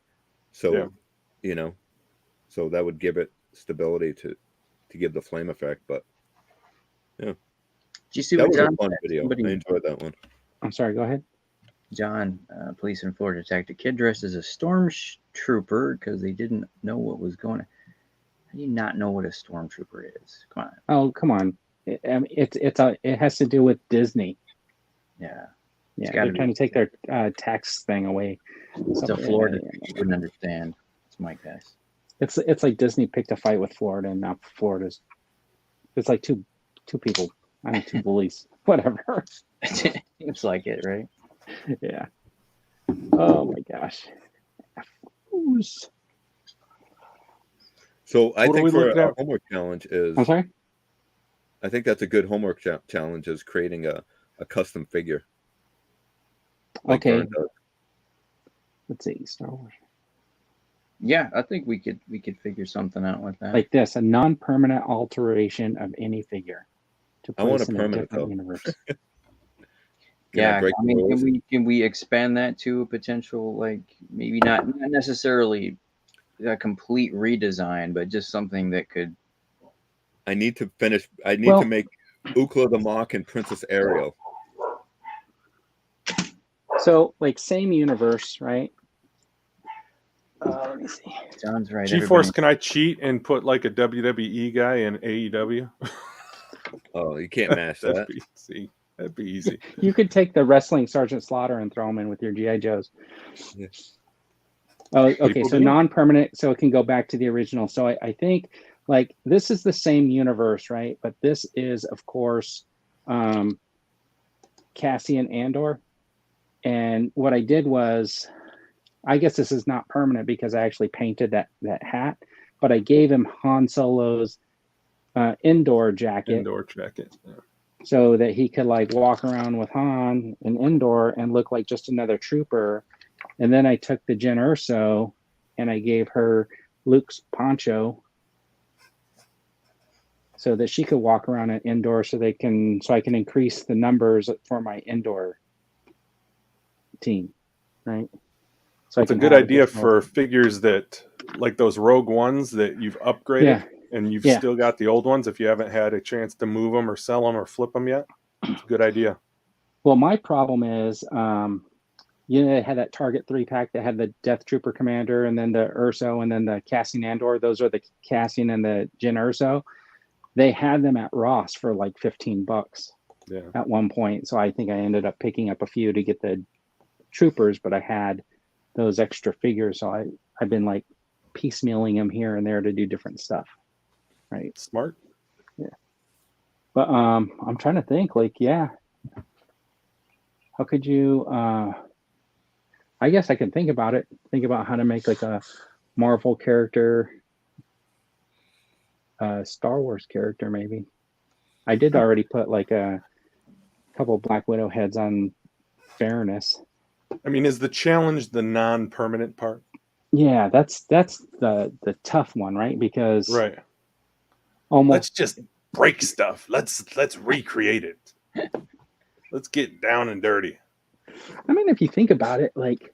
So, so that would give it stability to give the flame effect. But yeah, did you see that what was John? a fun video. I enjoyed that one. I'm sorry. Go ahead. John, police in Florida attacked a kid dressed as a stormtrooper because they didn't know what was going on. How do you not know what a stormtrooper is? Come on. Oh, come on. It has to do with Disney. Yeah. Yeah, they're trying to take their tax thing away. So Florida wouldn't understand. That's my guess. It's like Disney picked a fight with Florida, and now Florida's. It's like two people. I mean, two bullies. Whatever. Seems like it, right? Yeah. Oh my gosh. So I think for our homework challenge is. I'm sorry. I think that's a good homework challenge, is creating a custom figure. Like okay. Let's see. Star Wars. Yeah, I think we could figure something out with that. Like this, a non-permanent alteration of any figure to place I want a in permanent a different universe. Yeah, I mean, can we expand that to a potential, like, maybe not necessarily a complete redesign, but just something that could. I need to finish. I need to make Ukla the Mock and Princess Ariel. So, like, same universe, right? Let me see. Sounds right. G-Force, can I cheat and put like a WWE guy in AEW? Oh, you can't match that. That'd be easy. You could take the wrestling Sergeant Slaughter and throw him in with your GI Joes. Yeah. Oh, okay. So non-permanent, so it can go back to the original. So I think like this is the same universe, right? But this is, of course, Cassian Andor. And what I did was, I guess this is not permanent because I actually painted that hat, but I gave him Han Solo's indoor jacket. Yeah. So that he could like walk around with Han in Endor and look like just another trooper. And then I took the Jyn Erso and I gave her Luke's poncho so that she could walk around in Endor so I can increase the numbers for my Endor team, right? So it's a good idea for figures that, like those Rogue Ones that you've upgraded and you've still got the old ones. If you haven't had a chance to move them or sell them or flip them yet, it's a good idea. Well, my problem is, it had that Target 3-pack that had the Death Trooper Commander and then the Erso and then the Cassian Andor. Those are the Cassian and the Jyn Erso. They had them at Ross for like $15 at one point. So I think I ended up picking up a few to get the troopers, but I had those extra figures. So I've been like piecemealing them here and there to do different stuff. Right. Smart. Yeah. But I'm trying to think like, how could you, I guess I can think about it. Think about how to make like a Marvel character, Star Wars character, maybe. I did already put like a couple Black Widow heads on Fairness. I mean, is the challenge the non-permanent part? Yeah, that's the tough one, right? Because let's just break stuff. Let's recreate it. Let's get down and dirty. I mean, if you think about it, like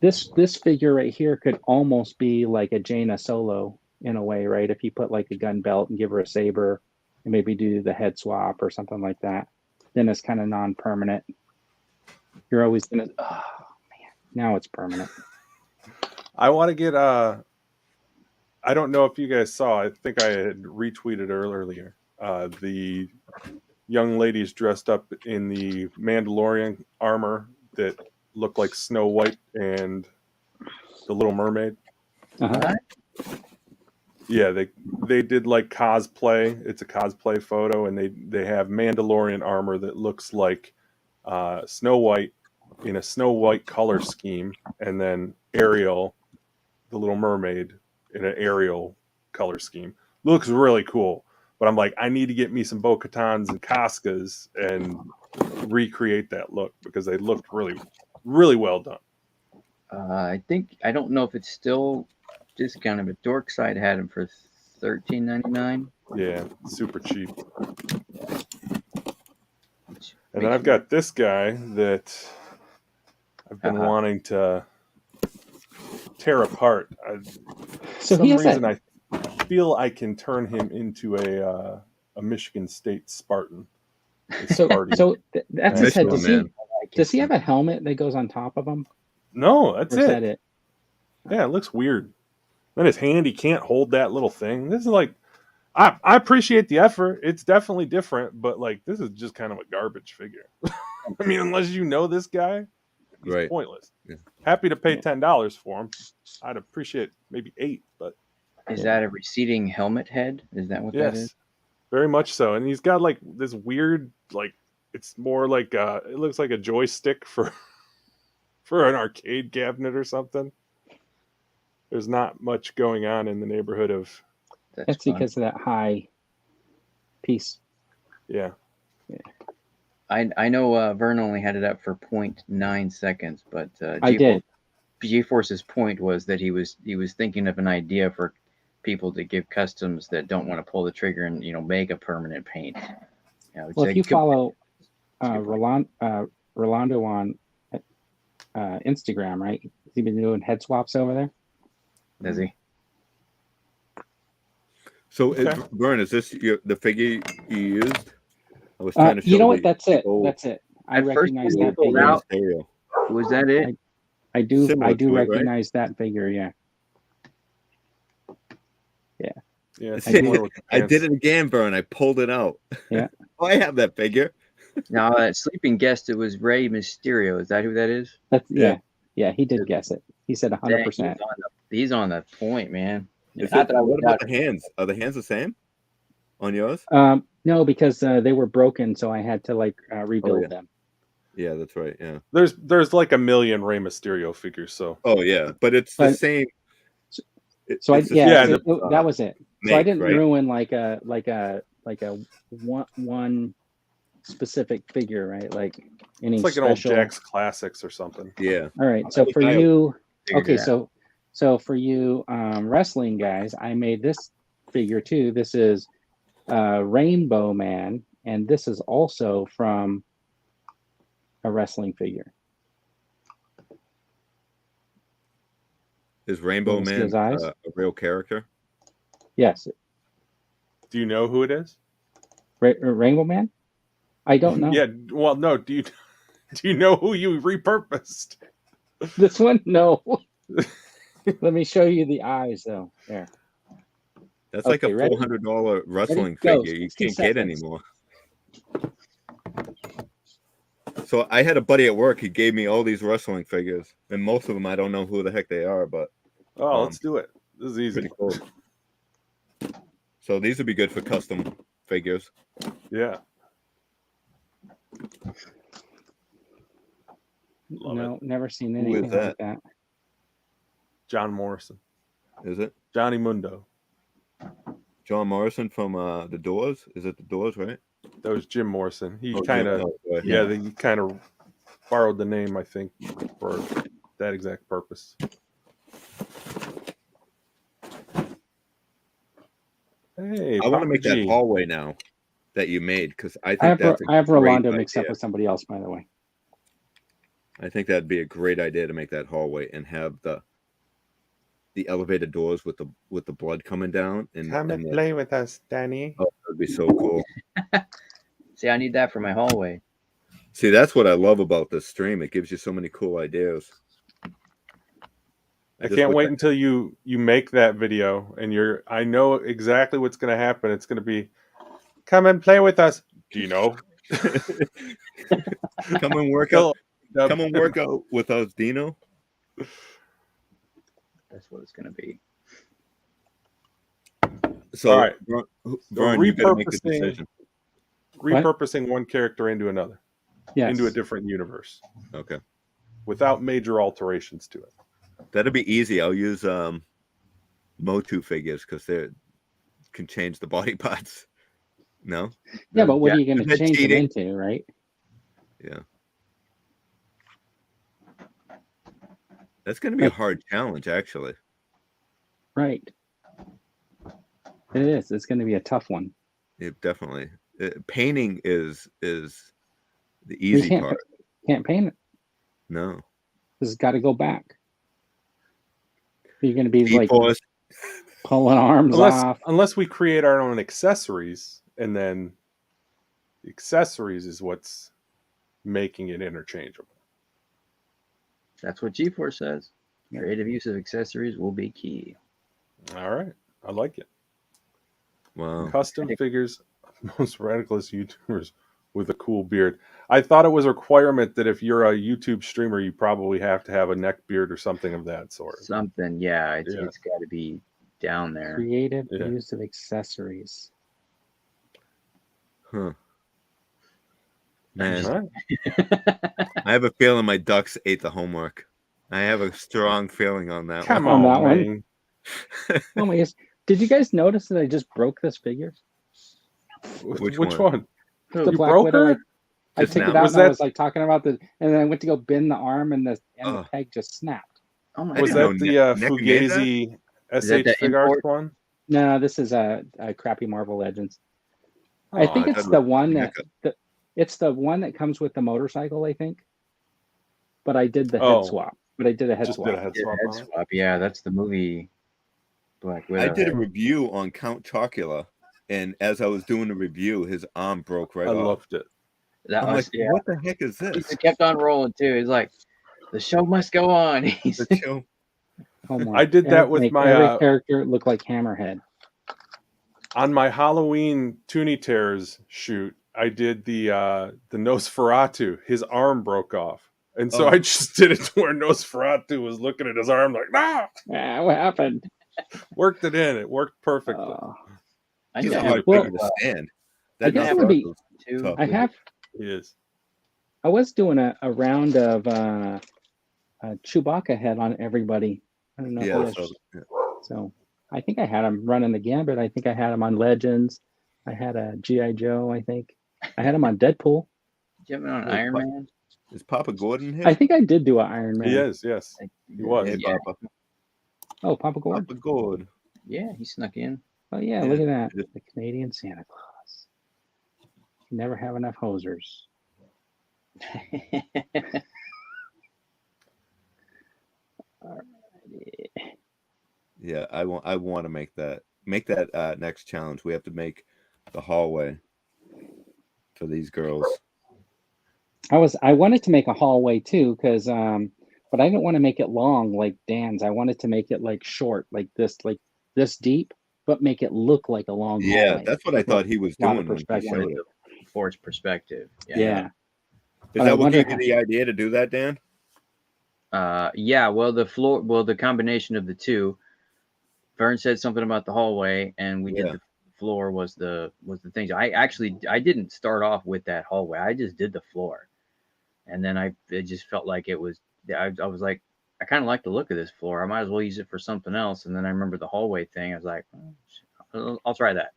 this figure right here could almost be like a Jaina Solo in a way, right? If you put like a gun belt and give her a saber and maybe do the head swap or something like that, then it's kind of non-permanent. You're always gonna, oh man, now it's permanent. I want to get I don't know if you guys saw, I think I had retweeted earlier, the young ladies dressed up in the Mandalorian armor that look like Snow White and the Little Mermaid. Uh-huh. Yeah, they did like cosplay. It's a cosplay photo, and they have Mandalorian armor that looks like Snow White in a Snow White color scheme, and then Ariel, the Little Mermaid, in an Ariel color scheme. Looks really cool. But I'm like, I need to get me some Bo-Katans and Cascas and recreate that look because they looked really, really well done. I don't know if it's still discounted, but Dorkside had them for $13.99. Yeah, super cheap. And then I've got this guy that I've been wanting to tear apart. So For some he has reason, that. I feel I can turn him into a Michigan State Spartan. That's his head. Does he have a helmet that goes on top of him? No, that's Or is that it? Yeah, it looks weird. Then his hand, he can't hold that little thing. This is like, I appreciate the effort. It's definitely different, but like, this is just kind of a garbage figure. I mean, unless you know this guy, he's pointless. Yeah. Happy to pay $10 for him. I'd appreciate maybe $8, but. Is that a receding helmet head? Is that what that is? Yes, very much so. And he's got like this weird, like, it's more like it looks like a joystick for an arcade cabinet or something. There's not much going on in the neighborhood of. That's because of that high piece. Yeah. I know Vern only had it up for 0.9 seconds, but I did. G-Force's point was that he was thinking of an idea for people to give customs that don't want to pull the trigger and make a permanent paint. Well, if you follow Rolando on Instagram, right? Has he been doing head swaps over there? Does he? So, Vern, is this the figure you used? I was trying to show you know what? That's it. That's it. I recognize that figure. Was that it? I do recognize that figure. Yeah. Yeah. I did it again, Vern. I pulled it out. Yeah. I have that figure. Now, that sleeping guest, it was Rey Mysterio. Is that who that is? Yeah. He did guess it. He said 100%. He's on the point, man. What about the hands? Are the hands the same on yours? No, because they were broken, so I had to rebuild them. Yeah, that's right. Yeah. There's like a million Rey Mysterio figures, so. Oh yeah, but it's the same. That was it. So I didn't ruin like a one specific figure, right? Like any it's like special... an old Jack's Classics or something. Yeah. All right. So for you, so for you wrestling guys, I made this figure too. This is Rainbow Man, and this is also from a wrestling figure. Is Rainbow Man a real character? Yes. Do you know who it is? Rainbow Man? I don't know. Yeah. Well, no. Do you know who you repurposed? This one? No. Let me show you the eyes, though. There. That's like a $400 wrestling figure. You can't get anymore. So I had a buddy at work. He gave me all these wrestling figures, and most of them I don't know who the heck they are. But let's do it. This is easy. Pretty cool. So these would be good for custom figures. Yeah. Never seen anything like that. John Morrison. Is it? Johnny Mundo. John Morrison from The Doors. Is it The Doors, right? That was Jim Morrison. He he kind of borrowed the name, I think, for that exact purpose. Hey, I want to make that hallway now that you made because I have Rolando mixed up with somebody else, by the way. I think that'd be a great idea to make that hallway and have the elevator doors with the blood coming down. Come and play with us, Danny. Oh, that'd be so cool. See, I need that for my hallway. See, that's what I love about this stream. It gives you so many cool ideas. I can't wait until you make that video and I know exactly what's going to happen. It's going to be, come and play with us, Dino. Come and work out. Come and work out with us, Dino. That's what it's gonna be. So, All right. Vern, you gotta make the decision. Repurposing one character into another, Yes. into a different universe, Okay. without major alterations to it. That'll be easy. I'll use Motu figures because they can change the body parts. No? Yeah, but what are you Is going to that change cheating? them into, right? Yeah. That's going to be a hard challenge, actually. Right. It is. It's going to be a tough one. Yeah, definitely. Painting is the easy part. Can't paint it. No. This has got to go back. You're going to be like Force. pulling arms off. Unless we create our own accessories, and then the accessories is what's making it interchangeable. That's what G-Force says. Creative use of accessories will be key. All right. I like it. Wow. Custom figures, most radicalist YouTubers with a cool beard. I thought it was a requirement that if you're a YouTube streamer, you probably have to have a neck beard or something of that sort. Something, yeah. It's got to be down there. Creative use of accessories. Huh. Man, I have a feeling my ducks ate the homework. I have a strong feeling on that Come on on, that man. one. Oh my gosh. Did you guys notice that I just broke this figure? Which one? The You Black broke Widow. her? I took it out and I was like talking about and then I went to go bend the arm and the peg just snapped. Oh my Was God. that the Fugazi SH Fig Arts one? No, this is a crappy Marvel Legends. Oh, I think it's the one it's the one that comes with the motorcycle, I think. But I did the head swap. But I did a head swap. Did a head swap. Yeah, that's the movie Black Widow. I did a review on Count Chocula, and as I was doing the review, his arm broke right off. I loved it. That I'm was, like, what the heck is this? He kept on rolling too. He's like, the show must go on. The show. I did that with my every character look like Hammerhead. On my Halloween Toonie Tears shoot, I did the Nosferatu. His arm broke off. And so I just did it to where Nosferatu was looking at his arm like, nah! What happened? Worked it in. It worked perfectly. He's a hard figure to stand. I guess it would be. I have. He is. I was doing a round of Chewbacca head on everybody. I don't know. Yeah, so I think I had him running the gambit. I think I had him on Legends. I had a GIJOE. I think I had him on Deadpool. Did you have him on Iron Man? Is Papa Gordon here? I think I did do an Iron Man. He is, yes. He was. Hey, Papa. Oh, Papa Gordon. Papa Gordon. Yeah, he snuck in. Oh yeah, look at that. The Canadian Santa Claus. You never have enough hosers. Yeah, I want to make that next challenge. We have to make the hallway for these girls. I wanted to make a hallway too, because but I didn't want to make it long like Dan's. I wanted to make it like short, like this deep, but make it look like a long hallway. Yeah, that's what I thought he was doing. Force perspective. Yeah. Is that what gave you the idea to do that, Dan? Yeah. Well, the combination of the two. Vern said something about the hallway, and we did the floor was the things. I didn't start off with that hallway. I just did the floor, and then it just felt like it was. I was like, I kind of like the look of this floor. I might as well use it for something else. And then I remember the hallway thing. I was like, I'll try that.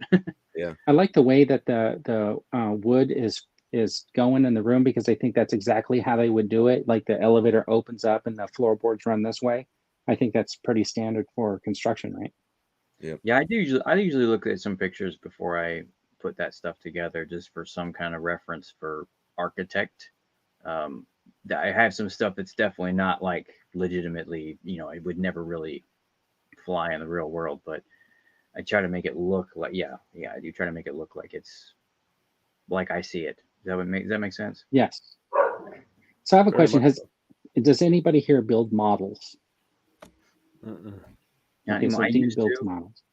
Yeah. I like the way that the wood is going in the room, because I think that's exactly how they would do it. Like the elevator opens up and the floorboards run this way. I think that's pretty standard for construction, right? Yeah. Yeah, I usually look at some pictures before I put that stuff together, just for some kind of reference for architect. I have some stuff that's definitely not like legitimately, it would never really fly in the real world, but I try to make it look like, I do try to make it look like it's like I see it. Does that make sense? Yes. So I have a question. Does anybody here build models? Yeah, Okay, so I Dean used builds to. models.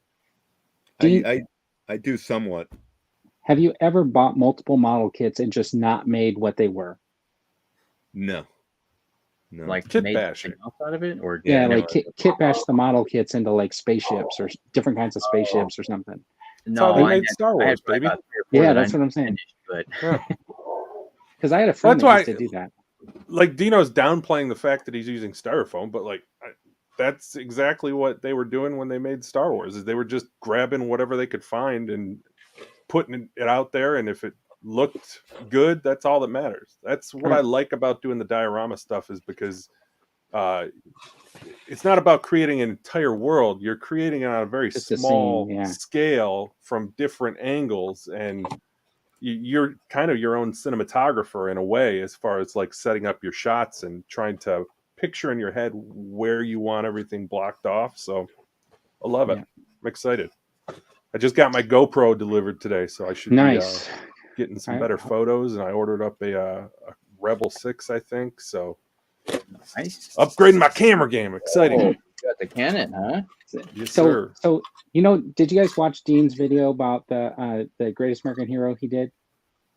I do somewhat. Have you ever bought multiple model kits and just not made what they were? No. Like Kit made bashing. something else out of it, or Yeah, no, like kit bash the model kits into like spaceships or different kinds of spaceships or something. no? they I made had, Star I had Wars, probably baby. about 3 or 4 Yeah, that I that's what I'm saying. finished, but Yeah. Because I had a friend That's that why- used to do that. Like Dino's downplaying the fact that he's using styrofoam, but like that's exactly what they were doing when they made Star Wars. Is they were just grabbing whatever they could find and putting it out there, and if it looked good, that's all that matters. That's what I like about doing the diorama stuff, is because it's not about creating an entire world. You're creating it on a very Just a small scene, yeah. scale from different angles, and you're kind of your own cinematographer in a way, as far as like setting up your shots and trying to picture in your head where you want everything blocked off. So I love it. Yeah. I'm excited. I just got my GoPro delivered today, so I should Nice. be getting some better photos, and I ordered up a Rebel 6, I think. So nice. upgrading my camera game. Exciting. Oh, you got the Canon, huh? Yes, So, sir. so you know, did you guys watch Dean's video about the Greatest American Hero he did?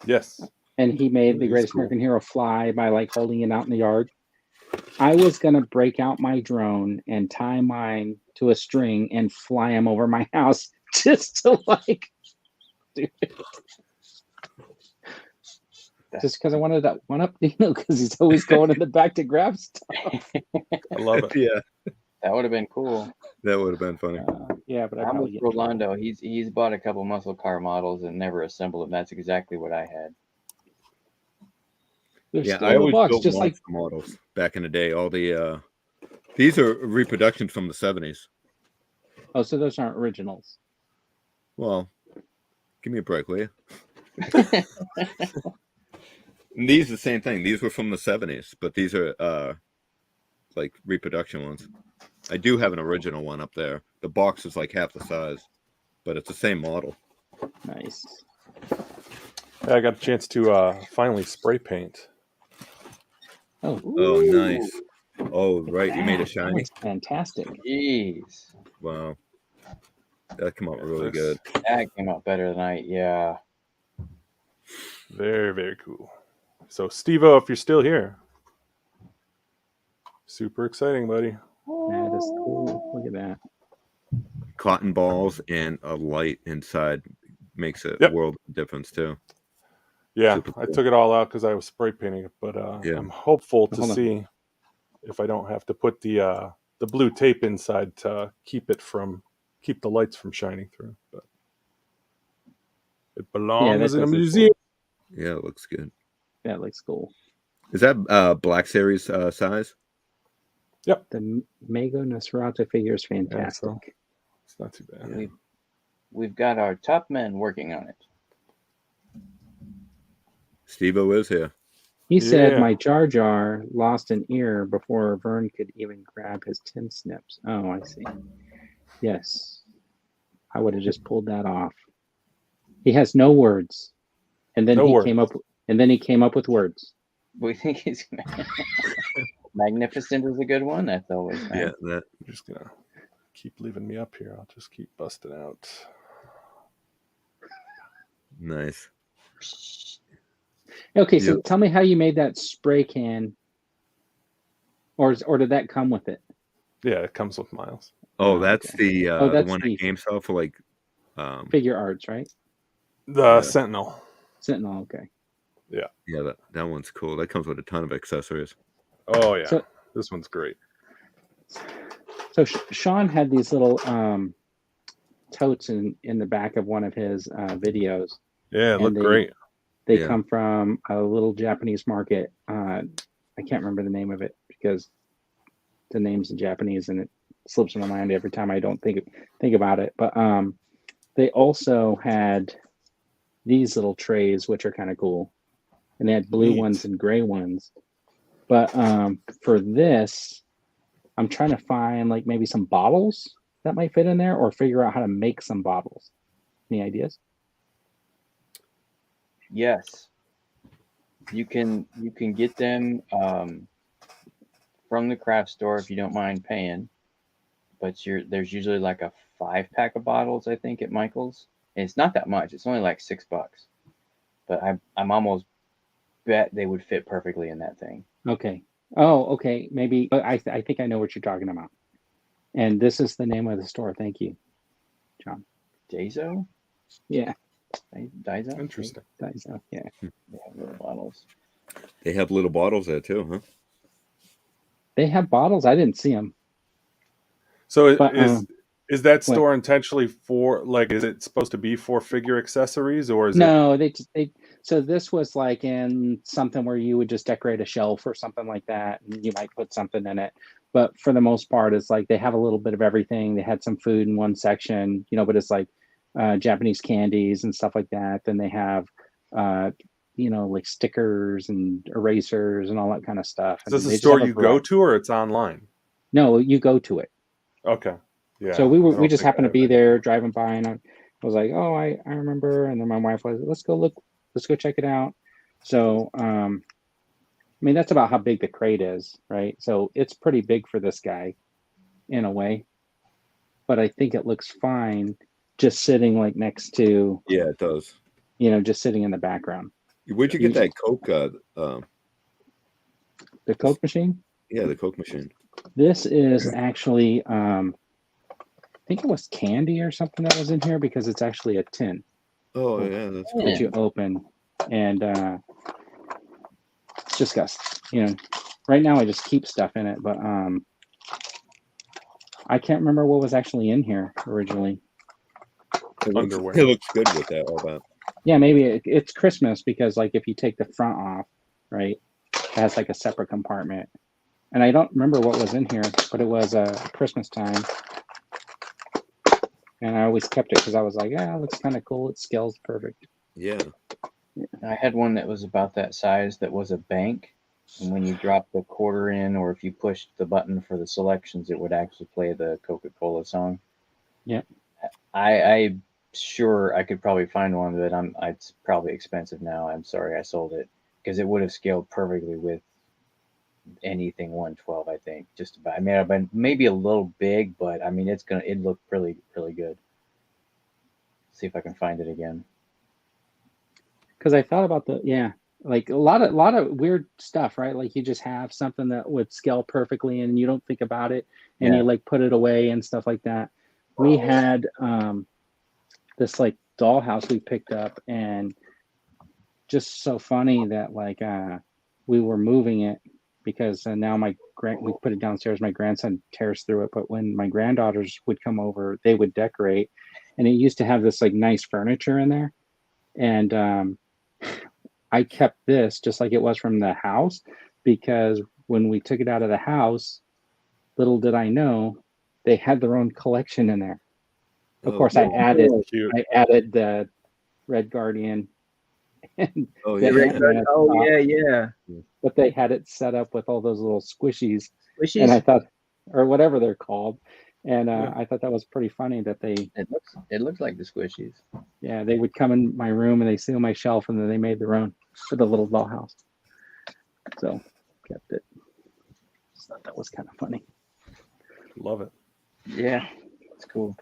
Yes. And he made the It is Greatest cool. American Hero fly by like holding it out in the yard. I was gonna break out my drone and tie mine to a string and fly him over my house just to like do it. Just because I wanted to one up Dino because he's always going in the back to grab stuff. I love it. Yeah, That would have been cool. that would have been funny. Yeah, but I I'm probably with get in trouble. Rolando. He's bought a couple muscle car models and never assembled them. That's exactly what I had. They're Yeah, still I in the always box, built just like monster models back in the day. All the these are reproductions from the 70s. oh, so those aren't originals. Well, give me a break, will you? And these are the same thing. These were from the 70s, but these are like reproduction ones. I do have an original one up there. The box is like half the size, but it's the same model. Nice. I got a chance to finally spray paint. Oh, Oh, nice. Oh, right. You made it that shiny. looks fantastic. Jeez, Wow. That came out really This- good. that came out better than yeah. Very, very cool. So, Steve-O, if you're still here, super exciting, buddy. That is cool. Look at that. Cotton balls and a light inside makes a Yep. world of difference too. Yeah, Super I cool. took it all out because I was spray painting it, but Yeah. I'm hopeful to Hold on. see if I don't have to put the blue tape inside to keep the lights from shining through. But it belongs in a does look museum. Yeah, it looks good. That looks cool. Is that Black Series size? The Mego Nosferatu figure is fantastic. so- It's not too bad. Yeah. We've got our top men working on it. Steve-O is here. He said, Yeah. "My Jar Jar lost an ear before Vern could even grab his tin snips." Oh, I see. Yes, I would have just pulled that off. He has no words, and then No he words. came up. And then he came up with words. We think he's magnificent is a good one. That's always nice. Yeah, that. I'm just gonna keep leaving me up here. I'll just keep busting out. Nice. Okay, so Yep. tell me how you made that spray can, or did that come with it? Yeah, it comes with Miles. Oh, Oh, that's okay. the Oh, that's one the- at GameStop for like Figure arts, right? The Yeah. Sentinel. Sentinel. Okay. yeah, that one's cool. That comes with a ton of accessories. Oh yeah, So- this one's great. So Sean had these little totes in the back of one of his videos. Yeah, it And looked they- great. They Yeah. come from a little Japanese market. I can't remember the name of it because the name's in Japanese and it slips my mind every time I don't think about it. But they also had these little trays, which are kind of cool, and they had blue Neat. ones and gray ones. But for this, I'm trying to find like maybe some bottles that might fit in there, or figure out how to make some bottles. Any ideas? Yes, you can get them from the craft store if you don't mind paying. But there's usually like a 5-pack of bottles, I think, at Michael's. And it's not that much. It's only like $6. But I'm almost bet they would fit perfectly in that thing. Okay. Oh, okay. Maybe I think I know what you're talking about. And this is the name of the store. Thank you, John. Daiso? Yeah. Daiso? Interesting. Daiso. Yeah. They have little bottles. They have little bottles there too, huh? They have bottles. I didn't see them. So But, is that store intentionally for, like, is it supposed to be for figure accessories, or is it? No, they so this was like in something where you would just decorate a shelf or something like that, and you might put something in it. But for the most part, it's like they have a little bit of everything. They had some food in one section, but it's like Japanese candies and stuff like that. Then they have, like stickers and erasers and all that kind of stuff. Is this And a they just store have you go to, or it's online? No, you go to it. Okay. Yeah. So we don't just think happened I to be have there driving by, and I was like, oh, I remember. And then my wife was, let's go check it out. So, I mean, that's about how big the crate is, right? So it's pretty big for this guy in a way, but I think it looks fine just sitting like next to, Yeah, it does. just sitting in the background. Where'd you get that Coke? The Coke machine? Yeah, the Coke machine. This is actually, I think it was candy or something that was in here, because it's actually a tin. Oh yeah, that's cool. That you open, and it's just got, right now I just keep stuff in it, but I can't remember what was actually in here originally. Underwear. It looks good with that, all that. Yeah, maybe it's Christmas, because like if you take the front off, right, it has like a separate compartment, and I don't remember what was in here, but it was Christmas time. And I always kept it because I was like, yeah, it looks kind of cool. It scales perfect. Yeah. I had one that was about that size that was a bank. And when you dropped the quarter in, or if you pushed the button for the selections, it would actually play the Coca-Cola song. Yeah. I'm sure I could probably find one, but it's probably expensive now. I'm sorry I sold it, because it would have scaled perfectly with anything 112, I think. Just about. I mean, I've been maybe a little big, but I mean, it looked really, really good. See if I can find it again. Because I thought about like a lot of weird stuff, right? Like you just have something that would scale perfectly, and you don't think about it, and you like put it away and stuff like that. We had this like dollhouse we picked up, and just so funny that like we were moving it, because now we put it downstairs. My grandson tears through it, but when my granddaughters would come over, they would decorate, and it used to have this like nice furniture in there, and I kept this just like it was from the house, because when we took it out of the house, little did I know they had their own collection in there. Of course, I added the Red Guardian. And yeah. But they had it set up with all those little squishies, and I thought, or whatever they're called, and I thought that was pretty funny that it looks like the squishies. Yeah, they would come in my room and they see on my shelf, and then they made their own for the little dollhouse. So kept it. Just thought that was kind of funny. Love it. Yeah, it's cool.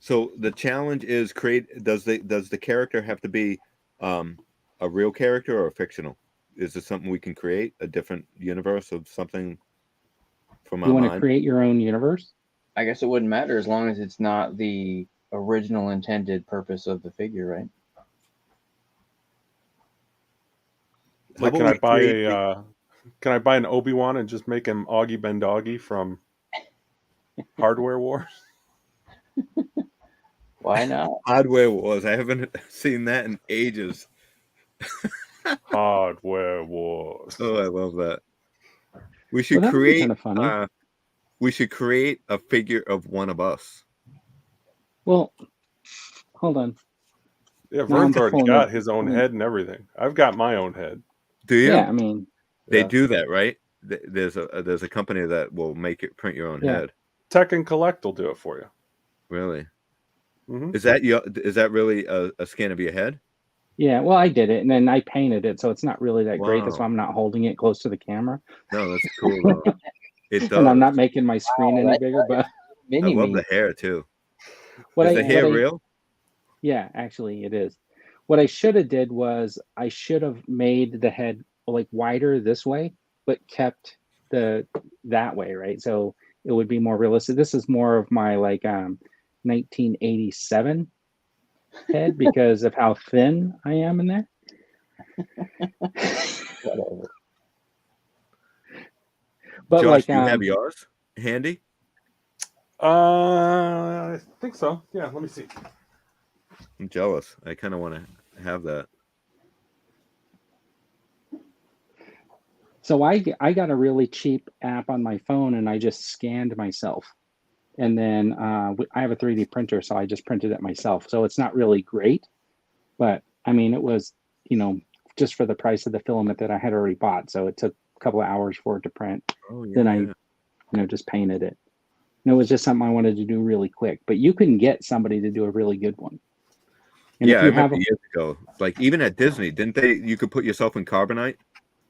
So the challenge is does the character have to be a real character or fictional? Is this something we can create, a different universe of something from our mind? You want to create your own universe? I guess it wouldn't matter as long as it's not the original intended purpose of the figure, right? Like, can I buy an Obi-Wan and just make him Augie Bendoggy from Hardware Wars? Why not? Hardware Wars. I haven't seen that in ages. Hardware Wars. Oh, I love that. We should create. Kind of funny. We should create a figure of one of us. Well, hold on. Yeah, Vern's already got his own head and everything. I've got my own head. Do you? Yeah, I mean, they do that, right? There's a company that will print your own head. Tech and Collect will do it for you. Really? Mm-hmm. Is that really a scan of your head? Yeah, well, I did it, and then I painted it, so it's not really that great. That's why I'm not holding it close to the camera. No, that's cool, though. It does. And I'm not making my screen any bigger, but I love the hair, too. Is the hair real? Yeah, actually it is. What I should have did was I should have made the head like wider this way, but kept the that way, right? So it would be more realistic. This is more of my like 1987 head because of how thin I am in there. Whatever. But Josh, like do you have yours handy? I think so. Yeah, let me see. I'm jealous. I kind of want to have that. so I got a really cheap app on my phone and I just scanned myself. And then I have a 3D printer, so I just printed it myself. So it's not really great, but I mean, it was, just for the price of the filament that I had already bought. So it took a couple of hours for it to print. Oh, yeah. Then I, just painted it. And it was just something I wanted to do really quick. But you can get somebody to do a really good one. And yeah, if I you remember have, years ago. Like even at Disney, didn't they? You could put yourself in carbonite.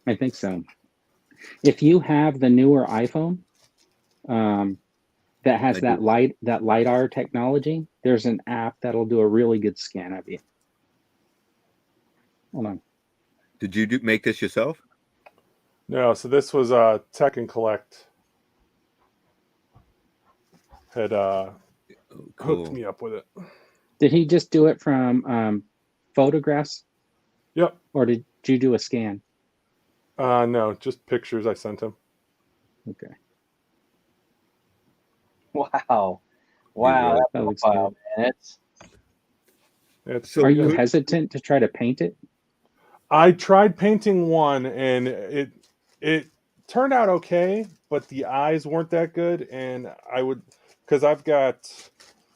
I think so. If you have the newer iPhone, that has that LiDAR technology, there's an app that'll do a really good scan of you. Hold on. Did you make this yourself? No, so this was Tech and Collect had hooked me up with it. Did he just do it from photographs? Yep. Or did you do a scan? No, just pictures I sent him. Okay. Wow. Wow. That looks Wow, man. So are you hesitant to try to paint it? I tried painting one and it turned out okay, but the eyes weren't that good. And because I've got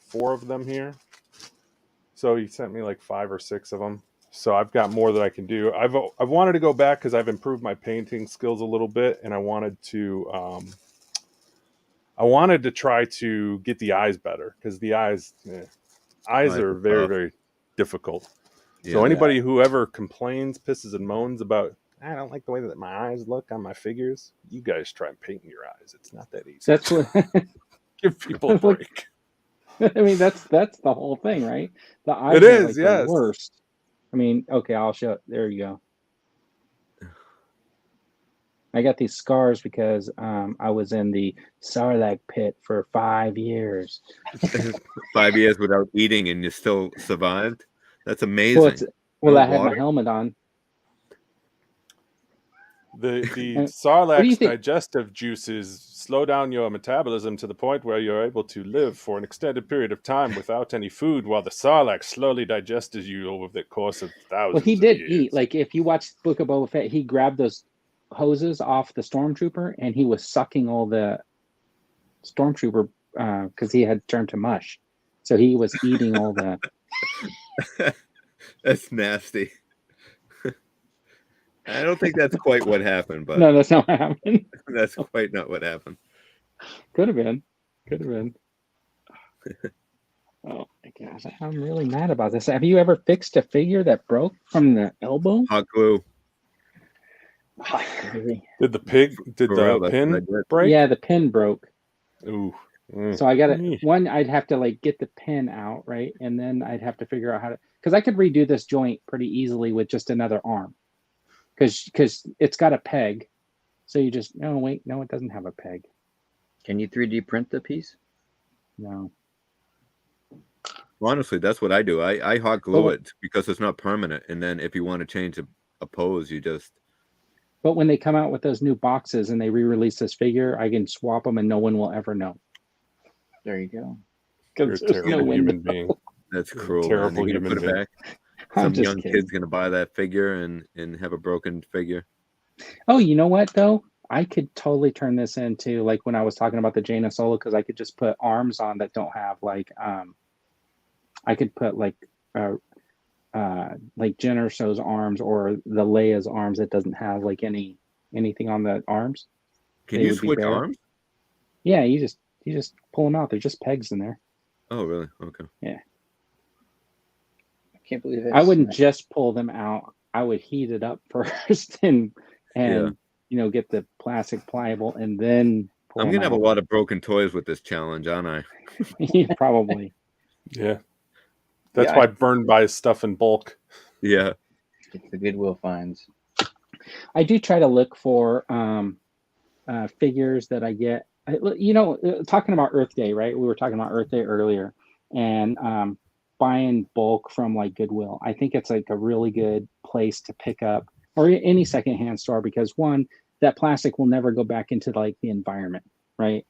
4 of them here. So he sent me like 5 or 6 of them. So I've got more that I can do. I've wanted to go back because I've improved my painting skills a little bit, and I wanted to try to get the eyes better because the eyes are very, very difficult. Yeah. So anybody who ever complains, pisses and moans about, I don't like the way that my eyes look on my figures, you guys try and paint your eyes. It's not that easy. That's what give people a break. I mean, that's the whole thing, right? The eyes It is, like yes. the worst. I mean, okay, I'll show it. There you go. I got these scars because I was in the Sarlacc pit for 5 years. 5 years without eating, and you still survived. That's amazing. Well, I had my helmet on. The Sarlacc's digestive juices slow down your metabolism to the point where you're able to live for an extended period of time without any food, while the Sarlacc slowly digests you over the course of thousands. Well, he did years. eat. Like if you watch Book of Boba Fett, he grabbed those hoses off the stormtrooper and he was sucking all the stormtrooper because he had turned to mush. So he was eating all the. That's nasty. I don't think that's quite what happened, but no, that's not what happened. That's quite not what happened. Could have been. Oh my gosh, I'm really mad about this. Have you ever fixed a figure that broke from the elbow? Hot glue. Did the pin break? Yeah, the pin broke. Ooh. So I got one. I'd have to like get the pin out, right, and then I'd have to figure out how to, because I could redo this joint pretty easily with just another arm, because it's got a peg. So you just no, it doesn't have a peg. Can you 3D print the piece? No. Well, honestly, that's what I do. I hot glue it because it's not permanent, and then if you want to change a pose, you just. But when they come out with those new boxes and they re-release this figure, I can swap them and no one will ever know. There you go. You're a terrible human being. That's cruel. Terrible human being. Back. Some young kid's gonna buy that figure and have a broken figure. Oh, you know what though? I could totally turn this into like when I was talking about the Jaina Solo, because I could just put arms on that don't have like I could put like Jen Erso's arms or the Leia's arms that doesn't have like anything on the arms. Can you switch arms? Yeah, you just pull them out. They're just pegs in there. Oh, really? Okay. Yeah. I can't believe it. I wouldn't just pull them out. I would heat it up first and get the plastic pliable and then pull I'm gonna have out. a lot of broken toys with this challenge, aren't I? Probably. Yeah. That's Yeah, why Vern buys stuff in bulk. Yeah. it's the Goodwill finds. I do try to look for figures that I get. Talking about Earth Day, right? We were talking about Earth Day earlier, and buying bulk from like Goodwill. I think it's like a really good place to pick up, or any secondhand store, because one, that plastic will never go back into like the environment, right?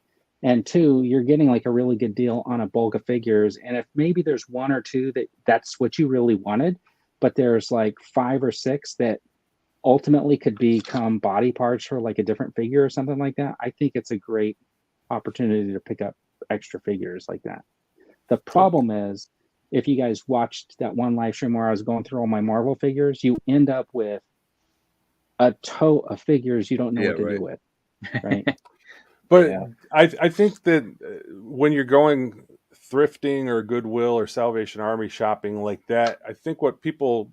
And two, you're getting like a really good deal on a bulk of figures. And if maybe there's one or two that's what you really wanted, but there's like 5 or 6 that ultimately could become body parts for like a different figure or something like that, I think it's a great opportunity to pick up extra figures like that. The problem is, if you guys watched that one live stream where I was going through all my Marvel figures, you end up with a tote of figures you don't know what to do with, right? But Yeah. I think that when you're going thrifting or Goodwill or Salvation Army shopping like that, I think what people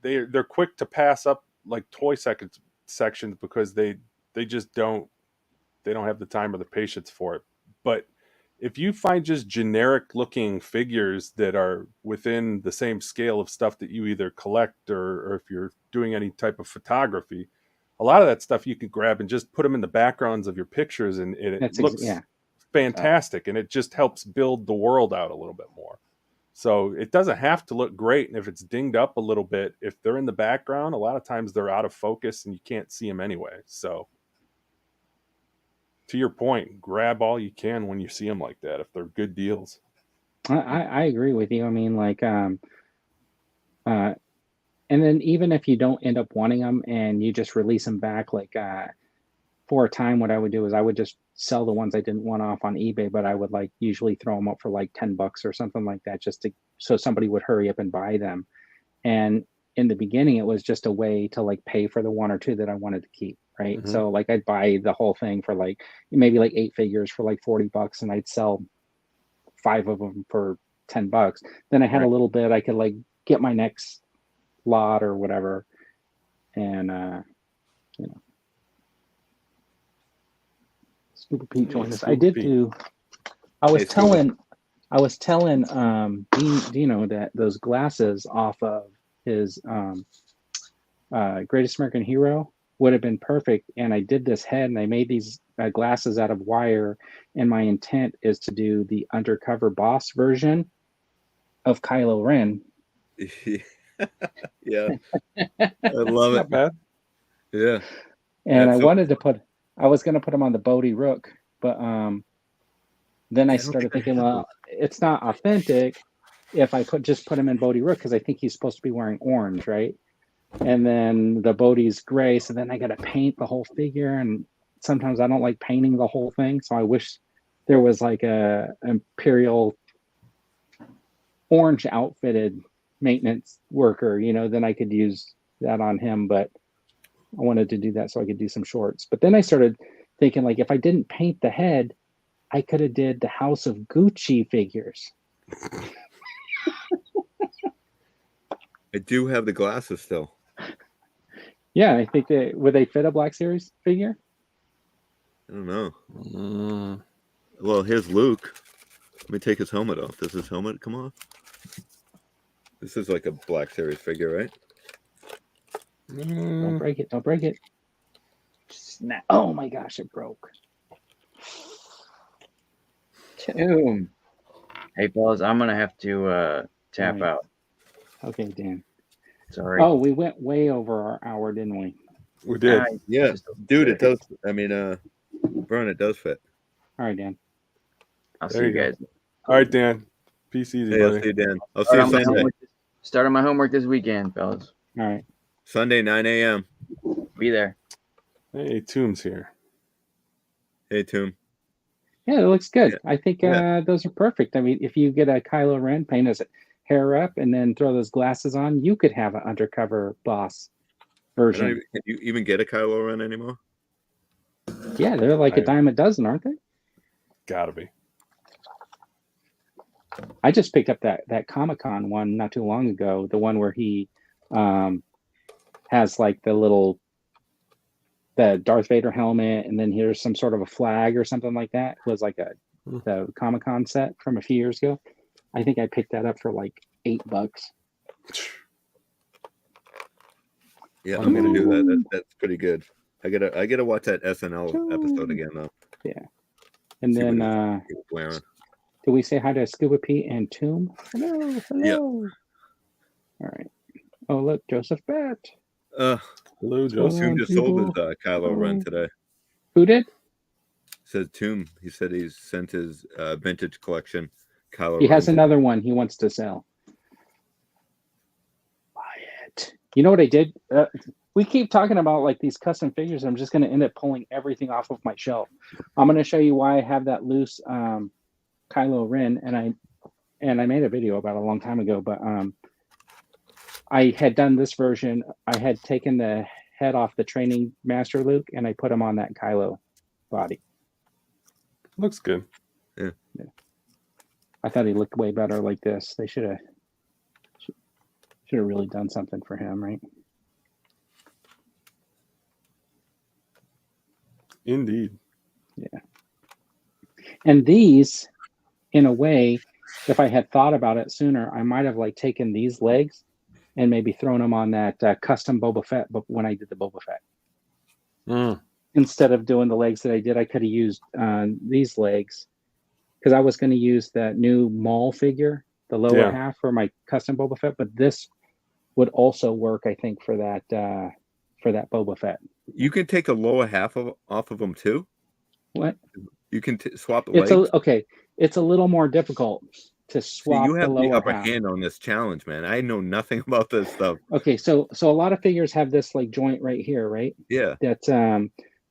they're quick to pass up like toy sections because they just don't have the time or the patience for it. But if you find just generic looking figures that are within the same scale of stuff that you either collect or if you're doing any type of photography, a lot of that stuff you can grab and just put them in the backgrounds of your pictures, and it looks fantastic, and it just helps build the world out a little bit more. So it doesn't have to look great, and if it's dinged up a little bit, if they're in the background, a lot of times they're out of focus and you can't see them anyway. So to your point, grab all you can when you see them like that if they're good deals. I agree with you. I mean, like, and then even if you don't end up wanting them and you just release them back, like for a time, what I would do is I would just sell the ones I didn't want off on eBay, but I would like usually throw them up for like $10 or something like that, so somebody would hurry up and buy them. And in the beginning, it was just a way to like pay for the 1 or 2 that I wanted to keep, right? Mm-hmm. So like I'd buy the whole thing for like maybe like 8 figures for like $40, and I'd sell 5 of them for $10. Then I had a little bit, I could like get my next lot or whatever, and Scuba Pete joined us. I did do. I was telling Dino that those glasses off of his Greatest American Hero would have been perfect, and I did this head, and I made these glasses out of wire, and my intent is to do the undercover boss version of Kylo Ren. Yeah, I love it. Not bad. Yeah, and I wanted to I was going to put him on the Bodhi Rook, but then I started thinking, well, it's not authentic if I just put him in Bodhi Rook, because I think he's supposed to be wearing orange, right? And then the Bodhi's gray, so then I got to paint the whole figure, and sometimes I don't like painting the whole thing, so I wish there was like a Imperial orange outfitted maintenance worker, then I could use that on him, but I wanted to do that so I could do some shorts. But then I started thinking, like, if I didn't paint the head, I could have did the House of Gucci figures. I do have the glasses still. Yeah, I think would they fit a Black Series figure? I don't know. Well, here's Luke. Let me take his helmet off. Does his helmet come off? This is like a Black Series figure, right? Don't break it. Don't break it. Snap. Oh my gosh, it broke. Boom. Hey, fellas, I'm going to have to tap out. Okay, Dan. Sorry. Oh, we went way over our hour, didn't we? We did. Yeah, dude, it does. I mean, Vern, it does fit. All right, Dan. I'll see you guys. All right, Dan. Peace easy, Hey, buddy. I'll see you, Dan. I'll see you Sunday. Start on my homework this weekend, fellas. All right. Sunday, 9 a.m. Be there. Hey, Tomb's here. Hey, Tomb. Yeah, it looks good. Yeah. I think those are perfect. I mean, if you get a Kylo Ren, paint his hair up, and then throw those glasses on, you could have an undercover boss version. Can you even get a Kylo Ren anymore? Yeah, they're like a dime a dozen, aren't they? Gotta be. I just picked up that Comic-Con one not too long ago, the one where he has like the Darth Vader helmet, and then here's some sort of a flag or something like that. It was like the Comic-Con set from a few years ago. I think I picked that up for like $8. Yeah, I'm gonna do that. That's pretty good. I gotta watch that SNL episode again though. Yeah. And See what then he was wearing. do we say hi to Scuba Pete and Tomb? Hello. Yeah. All right. Oh, look, Joseph Bat. Hello, going Joseph. on, Tomb just sold his people? Kylo Ren today. Who did? Says Tomb. He said he's sent his vintage collection. Kylo He Ren. has another one he wants to sell. Buy it. You know what I did? We keep talking about like these custom figures. I'm just going to end up pulling everything off of my shelf. I'm going to show you why I have that loose Kylo Ren, and I made a video about it a long time ago. But I had done this version. I had taken the head off the training Master Luke, and I put him on that Kylo body. Looks good. Yeah. I thought he looked way better like this. They should have really done something for him, right? Indeed. Yeah. And these, in a way, if I had thought about it sooner, I might have like taken these legs and maybe thrown them on that custom Boba Fett. But when I did the Boba Fett, instead of doing the legs that I did, I could have used these legs because I was going to use that new Maul figure, the lower half for my custom Boba Fett. But this would also work, I think, for that Boba Fett. You can take the lower half off of them too. What? You can swap the legs. Okay. It's a little more difficult to swap. See, you have the lower upper half. hand on this challenge, man. I know nothing about this stuff. Okay, so a lot of figures have this like joint right here, right? Yeah. That's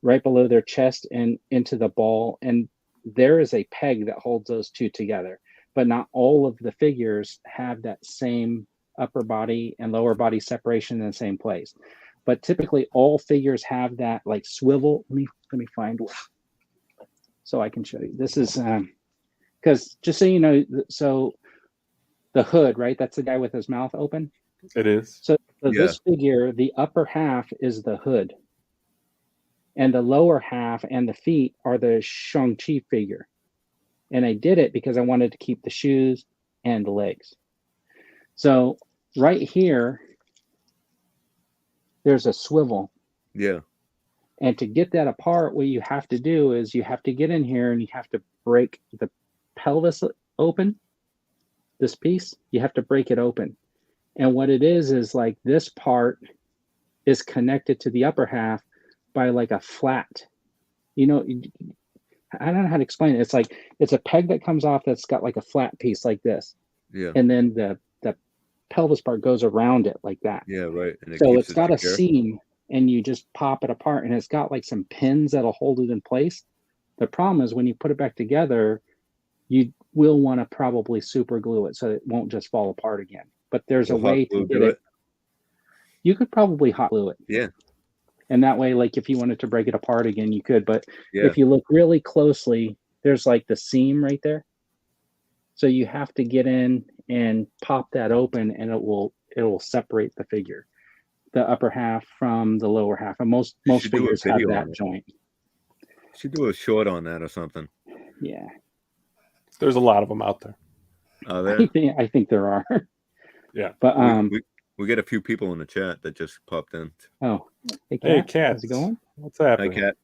right below their chest and into the ball, and there is a peg that holds those two together. But not all of the figures have that same upper body and lower body separation in the same place. But typically, all figures have that like swivel. Let me find one so I can show you. This is because just so you know, so the hood, right? That's the guy with his mouth open. It is. So this figure, the upper half is the hood, and the lower half and the feet are the Shang-Chi figure. And I did it because I wanted to keep the shoes and the legs. So right here, there's a swivel. Yeah. And to get that apart, what you have to do is you have to get in here and you have to break the pelvis open. This piece, you have to break it open. And what it is like this part is connected to the upper half by like a flat. You know, I don't know how to explain it. It's like it's a peg that comes off that's got like a flat piece like this. Yeah. And then the pelvis part goes around it like that. Yeah, right. And so it's got secure. A seam, and you just pop it apart, and it's got like some pins that'll hold it in place. The problem is when you put it back together, you will want to probably super glue it so it won't just fall apart again. But there's a way to get it. You could probably hot glue it. Yeah. And that way, like if you wanted to break it apart again, you could. But if you look really closely, there's like the seam right there. So you have to get in and pop that open, and it will separate the figure, the upper half from the lower half. And most figures have that joint. Should do a short on that or something. Yeah. There's a lot of them out there. I think there are. Yeah. But we get a few people in the chat that just popped in. Oh, hey Cat. How's it going? What's happening? Hi, Cat.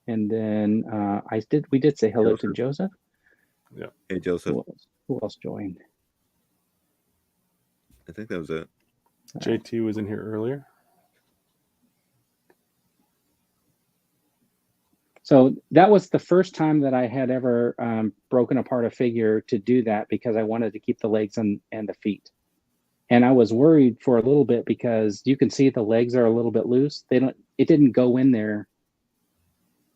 And then we did say hello to Joseph. Yeah. Hey, Joseph. Who else joined? I think that was it. JT was in here earlier. So that was the first time that I had ever broken apart a figure to do that, because I wanted to keep the legs and the feet. And I was worried for a little bit because you can see the legs are a little bit loose. It didn't go in there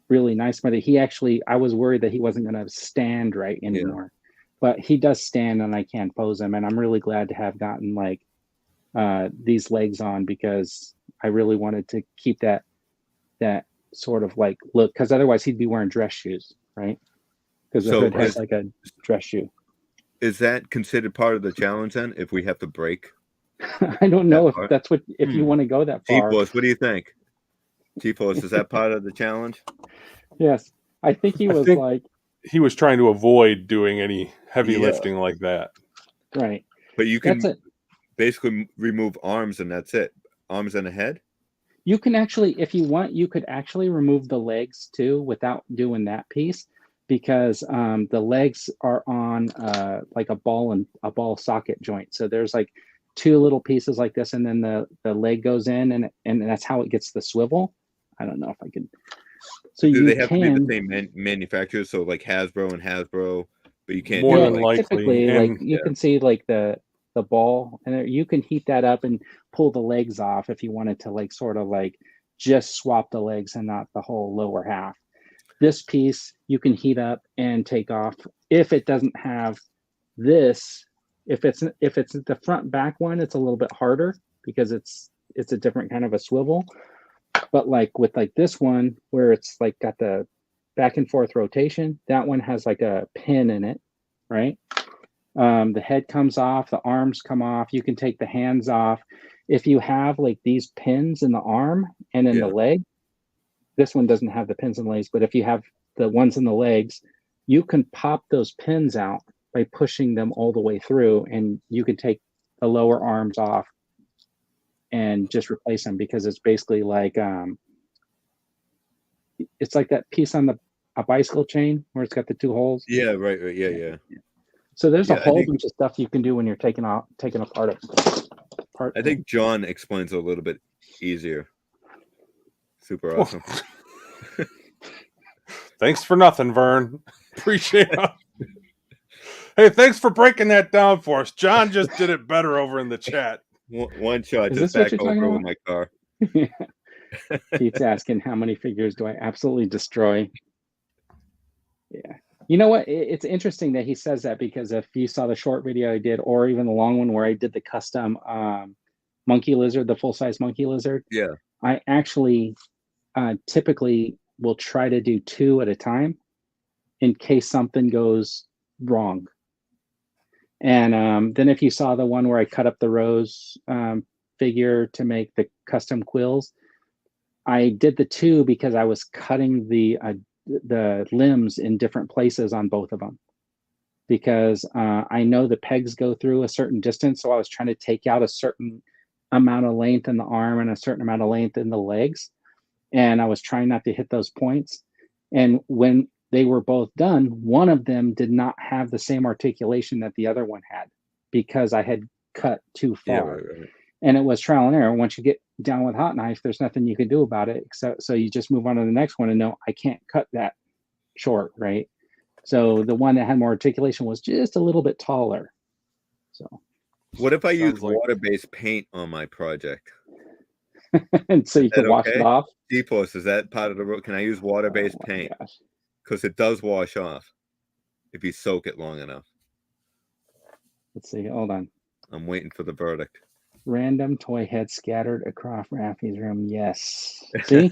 really nice, but I was worried that he wasn't going to stand right anymore. But he does stand, and I can pose him. And I'm really glad to have gotten like these legs on, because I really wanted to keep that sort of like look, because otherwise he'd be wearing dress shoes, right? Because the hood has like a dress shoe. Is that considered part of the challenge then, if we have to break? I don't know if that's if you want to go that far. G-Force, what do you think? G-Force, is that part of the challenge? Yes. I think he was trying to avoid doing any heavy lifting like that. Right. But you can That's it. basically remove arms and that's it. Arms and a head. You can actually, if you want, you could actually remove the legs too without doing that piece, because the legs are on like a ball socket joint. So there's like two little pieces like this, and then the leg goes in, and that's how it gets the swivel. I don't know if I could. So Do you they have to be can. the same manufacturer? So like Hasbro and Hasbro, but you can't More do than like, likely. Typically, And like you can see like the ball, and you can heat that up and pull the legs off if you wanted to, like sort of like just swap the legs and not the whole lower half. This piece you can heat up and take off. If it doesn't have this, if it's the front back one, it's a little bit harder because it's a different kind of a swivel. But like with like this one where it's like got the back and forth rotation, that one has like a pin in it, right? The head comes off, the arms come off. You can take the hands off. If you have like these pins in the arm and in the leg, this one doesn't have the pins in the legs, but if you have the ones in the legs, you can pop those pins out by pushing them all the way through, and you can take the lower arms off and just replace them, because it's basically like it's like that piece on a bicycle chain where it's got the two holes. yeah, right, yeah. So there's a I whole think- bunch of stuff you can do when you're taking apart. I think John explains it a little bit easier. Super awesome. thanks for nothing, Vern. Appreciate it. Hey, thanks for breaking that down for us. John just did it better over in the chat. One shot, Is just this what back you're talking over with about? my car. Pete's asking how many figures do I absolutely destroy? Yeah. You know what? It's interesting that he says that, because if you saw the short video I did, or even the long one where I did the custom monkey lizard, the full-size monkey lizard, Yeah. I actually typically will try to do 2 at a time in case something goes wrong. And then if you saw the one where I cut up the rose figure to make the custom quills, I did the 2 because I was cutting the limbs in different places on both of them, because I know the pegs go through a certain distance. So I was trying to take out a certain amount of length in the arm and a certain amount of length in the legs. And I was trying not to hit those points. And when they were both done, one of them did not have the same articulation that the other one had, because I had cut too far. Right. And it was trial and error. Once you get down with hot knife, there's nothing you can do about it, except so you just move on to the next one and know I can't cut that short, right? So the one that had more articulation was just a little bit taller. So What if I use Sounds like- water-based paint on my project? and so you can wash it off. D-Force, is that part of the rule? Can I use water-based Oh my paint? gosh. Because it does wash off if you soak it long enough. Let's see. Hold on. I'm waiting for the verdict. Random toy heads scattered across Raffy's room. Yes. See?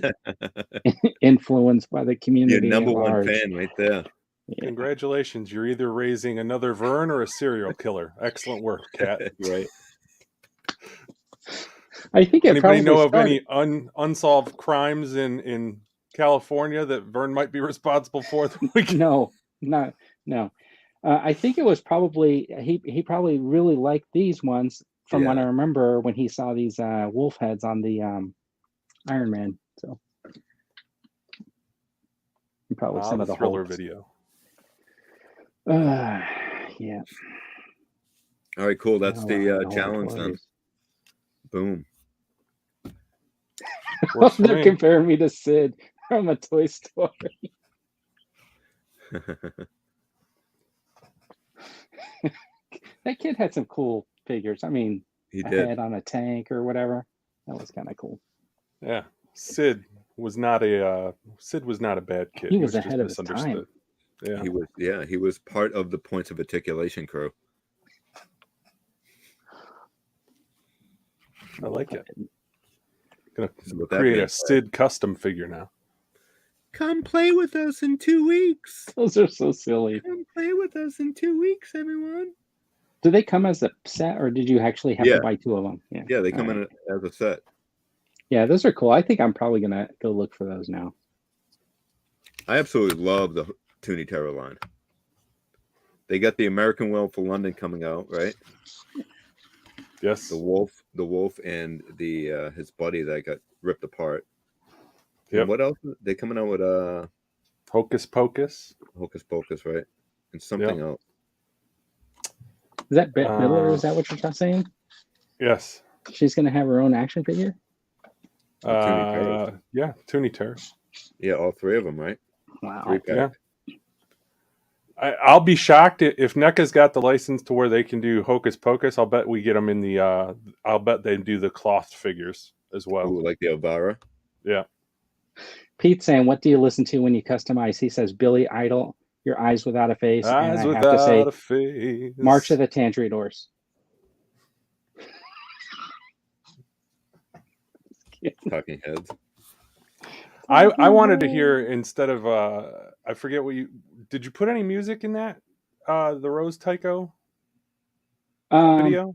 Influenced by the community. Your number at one large. fan right there. Yeah. Congratulations. You're either raising another Vern or a serial killer. Excellent work, Kat. Right. I think it Anybody probably know of started. any unsolved crimes in California that Vern might be responsible for? No. I think it was probably he probably really liked these ones from when I remember when he saw these wolf heads on the Iron Man. So probably some the of the thriller Hulks. video. Yeah. All right, cool. That's the All challenge then. toys. Boom. Works for They're me. comparing me to Sid from a Toy Story. That kid had some cool figures. I mean, He a did. head on a tank or whatever. That was kind of cool. Yeah. Sid was not a bad kid. He was just ahead of his time. misunderstood. Yeah. He was part of the Points of Articulation crew. I like it. Gonna So with that create being a said, Sid custom figure now. come play with us in 2 weeks. Those are so silly. Come play with us in 2 weeks, everyone. Do they come as a set, or did you actually have to buy 2 of them? Yeah, they come All right. in as a set. Yeah, those are cool. I think I'm probably gonna go look for those now. I absolutely love the Toonie Terror line. They got the American Will for London coming out, right? Yes. The wolf, and the his buddy that got ripped apart. Yep. And what else? They coming out with Hocus Pocus. Hocus Pocus, right? And something else. Is that Bette Midler? Is that what you're saying? Yes. She's going to have her own action figure? Yeah, Toonie Terrors. Yeah, all three of them, right? Wow. 3-pack. Yeah. I'll be shocked if NECA's got the license to where they can do Hocus Pocus. I'll bet we get them in the. I'll bet they do the cloth figures as well. Ooh, like the Elvira. Yeah. Pete's saying, "What do you listen to when you customize?" He says, "Billy Idol, Your Eyes Without a Face." Eyes and I have to say, a face. March of the Tangeridors. Talking Heads. I wanted to hear instead of I forget what you did. You put any music in that the Rose Tycho video?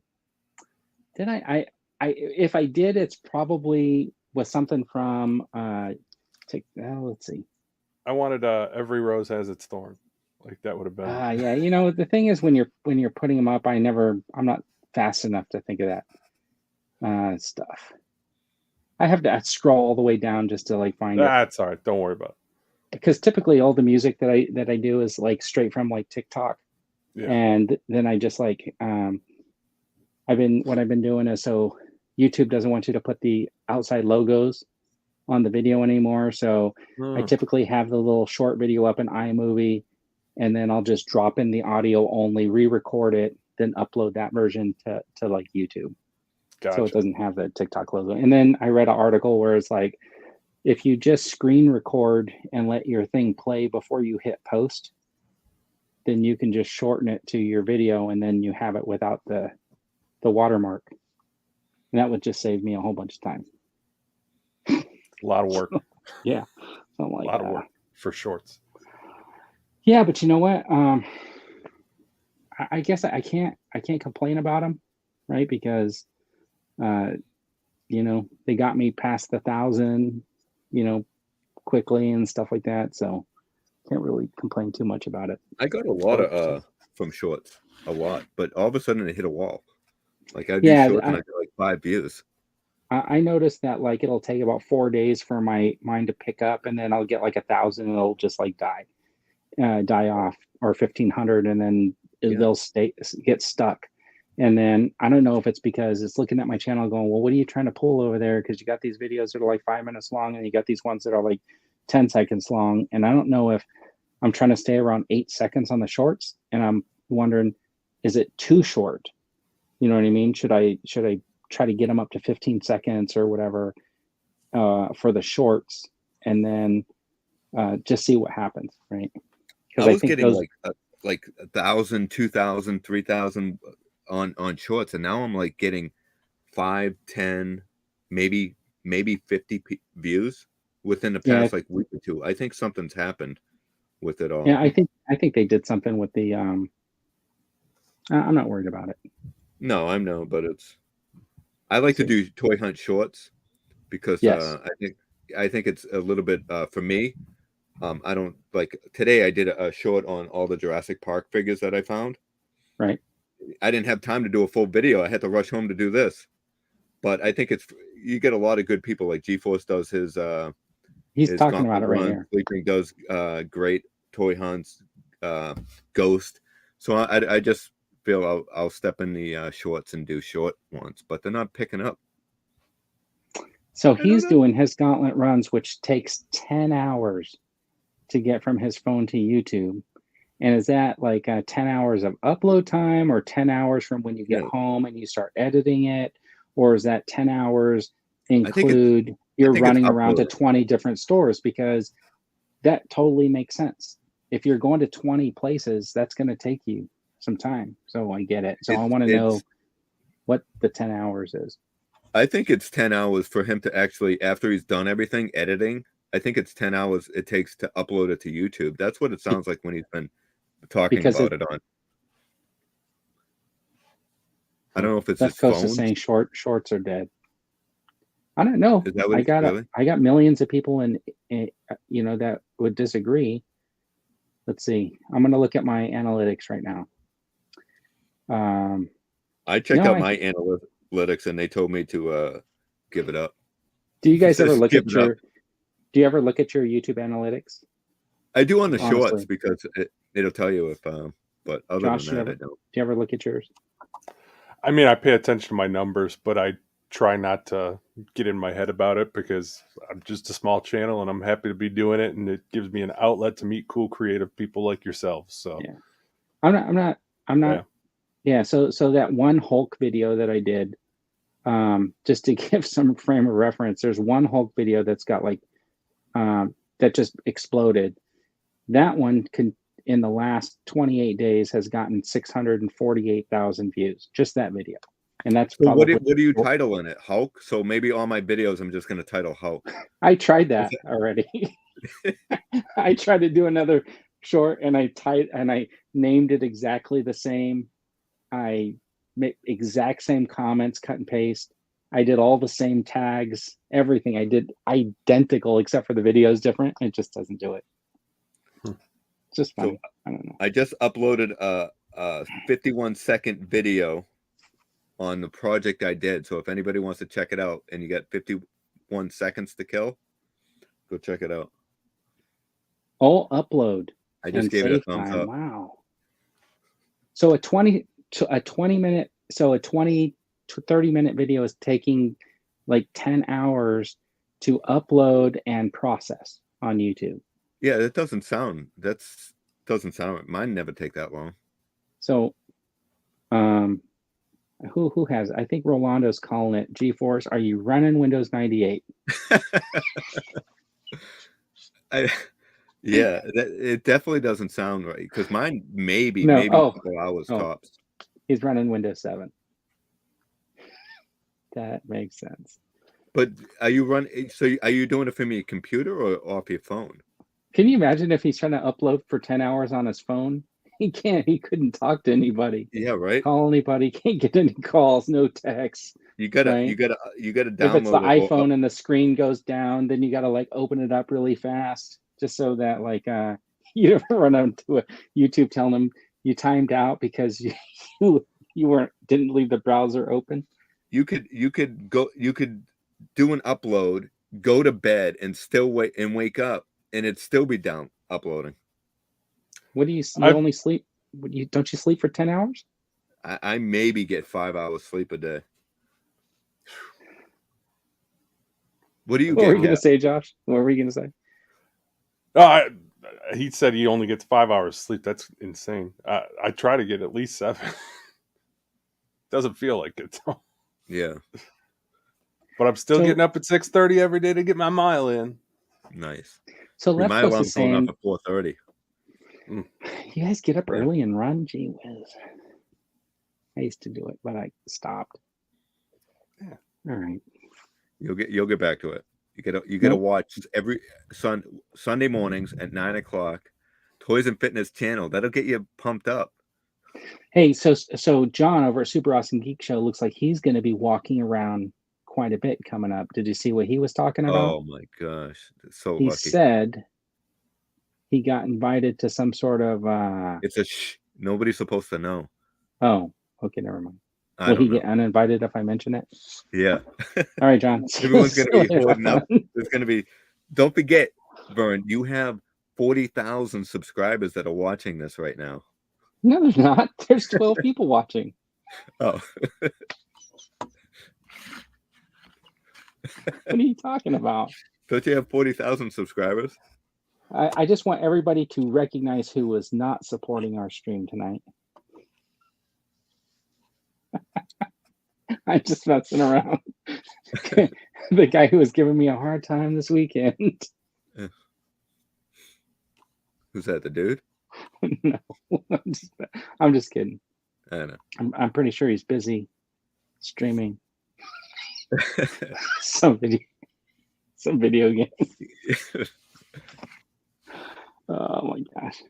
Did I if I did, it's probably was something from let's see. I wanted Every Rose Has Its Thorn. Like that would have been. Yeah, you know, the thing is when you're putting them up, I'm not fast enough to think of that stuff. I have to scroll all the way down just to like find it. That's all right. Don't worry about it. Because typically all the music that I do is like straight from like TikTok. Yeah. And then I just like what I've been doing is, so YouTube doesn't want you to put the outside logos on the video anymore. So I typically have the little short video up in iMovie, and then I'll just drop in the audio only, re-record it, then upload that version to like YouTube. Gotcha. So it doesn't have the TikTok logo. And then I read an article where it's like, if you just screen record and let your thing play before you hit post, then you can just shorten it to your video, and then you have it without the watermark. And that would just save me a whole bunch of time. A lot of work. Yeah. Something like a lot of work for shorts. Yeah, but you know what? I guess I can't complain about them, right? Because you know, they got me past the 1,000, you know, quickly and stuff like that. So can't really complain too much about it. I got a lot of from shorts, a lot, but all of a sudden it hit a wall. Like I do shorts and I get like 5 views. I noticed that like it'll take about 4 days for mine to pick up, and then I'll get like 1,000 and it'll just like die off, or 1,500, and then they'll get stuck. And then I don't know if it's because it's looking at my channel going, well, what are you trying to pull over there? Because you got these videos that are like 5 minutes long, and you got these ones that are like 10 seconds long. And I don't know if I'm trying to stay around 8 seconds on the shorts, and I'm wondering, is it too short? You know what I mean? Should I try to get them up to 15 seconds or whatever for the shorts, and then just see what happens, right? I was getting like 1,000, 2,000, 3,000 on shorts, and now I'm like getting 5, 10, maybe 50 views within the past like week or two. I think something's happened with it all. Yeah, I think they did something with the I'm not worried about it. No, I'm no, but I like to do toy hunt shorts because I think it's a little bit for me. I don't like today. I did a short on all the Jurassic Park figures that I found. Right. I didn't have time to do a full video. I had to rush home to do this. But I think you get a lot of good people. Like G-Force does his. He's talking about it right here. Sleeping does great toy hunts. Ghost. So I just feel I'll step in the shorts and do short ones, but they're not picking up. So he's doing his gauntlet runs, which takes 10 hours to get from his phone to YouTube. And is that like 10 hours of upload time, or 10 hours from when you get home and you start editing it? Or is that 10 hours include you're running around to 20 different stores? Because that totally makes sense. If you're going to 20 places, that's going to take you some time. So I get it. So I want to know what the 10 hours is. I think it's 10 hours for him to actually, after he's done everything, editing, I think it's 10 hours it takes to upload it to YouTube. That's what it sounds like when he's been talking about it on. I don't know if it's his phone. That's saying shorts are dead. I don't know. Is that what I got millions of people in you know, that would disagree. Let's see. I'm going to look at my analytics right now. I checked out my analytics, and they told me to give it up. Do you guys Just ever look give at it up. your? Do you ever look at your YouTube analytics? I do on the Honestly. shorts because it'll tell you if. But other Josh, than that, I don't. Do you ever look at yours? I mean, I pay attention to my numbers, but I try not to get in my head about it because I'm just a small channel and I'm happy to be doing it, and it gives me an outlet to meet cool, creative people like yourselves. So Yeah. I'm not. Yeah. So that one Hulk video that I did, just to give some frame of reference, there's one Hulk video that's got like, that just exploded. That one in the last 28 days has gotten 648,000 views. Just that video, and that's Well, probably what do you title in it? Hulk. So maybe all my videos, I'm just going to title Hulk. I tried that already. I tried to do another short, and I named it exactly the same. I made exact same comments, cut and paste. I did all the same tags, everything. I did identical, except for the video is different. It just doesn't do it. It's just funny. So, I don't know. I just uploaded a 51-second video on the project I did. So if anybody wants to check it out, and you got 51 seconds to kill, go check it out. Oh, upload. I just and gave it a save thumbs time. up. Wow. So a 20 to 30 minute video is taking like 10 hours to upload and process on YouTube. Yeah, that doesn't sound right. Mine never take that long. So who has, I think Rolando's calling it GeForce. Are you running Windows 98? Yeah, it definitely doesn't sound right, because mine maybe No. a couple hours tops. He's running Windows 7. That makes sense. But are you doing it from your computer or off your phone? Can you imagine if he's trying to upload for 10 hours on his phone? He couldn't talk to anybody. Yeah, right. Call anybody, can't get any calls, no texts. You gotta right? you gotta download If it's the it iPhone and the screen goes down, then you gotta like open it up really fast, just so that like you don't run onto a YouTube telling them you timed out because you didn't leave the browser open. You could do an upload, go to bed, and still wake up, and it'd still be down uploading. What do you only sleep? Don't you sleep for 10 hours? I maybe get 5 hours sleep a day. What do you What were you gonna say, Josh? What were you gonna say? He said he only gets 5 hours sleep. That's insane. I try to get at least 7. Doesn't feel like it though. Yeah. But I'm still getting up at 6:30 every day to get my mile in. Nice. So my Lefko's alarm's going saying, up at 4:30. you guys get up early and run? Gee whiz. I used to do it, but I stopped. Yeah. All right. You'll get back to it. You gotta watch every Sunday mornings at 9:00, Toys and Fitness channel. That'll get you pumped up. Hey, so John over at Super Awesome Geek Show looks like he's going to be walking around quite a bit coming up. Did you see what he was talking about? Oh my gosh, so he lucky. said he got invited to some sort of. It's a nobody's supposed to know. Oh, okay, never mind. Will he get uninvited if I mention it? Yeah. All right, John. Everyone's going to be holding up. There's going to be. Don't forget, Vern. You have 40,000 subscribers that are watching this right now. No, there's not. There's 12 people watching. Oh. What are you talking about? Don't you have 40,000 subscribers? I just want everybody to recognize who was not supporting our stream tonight. I'm just messing around. The guy who was giving me a hard time this weekend. Who's that? The dude? No, I'm just kidding. I know. I'm pretty sure he's busy streaming some video game. Oh my gosh.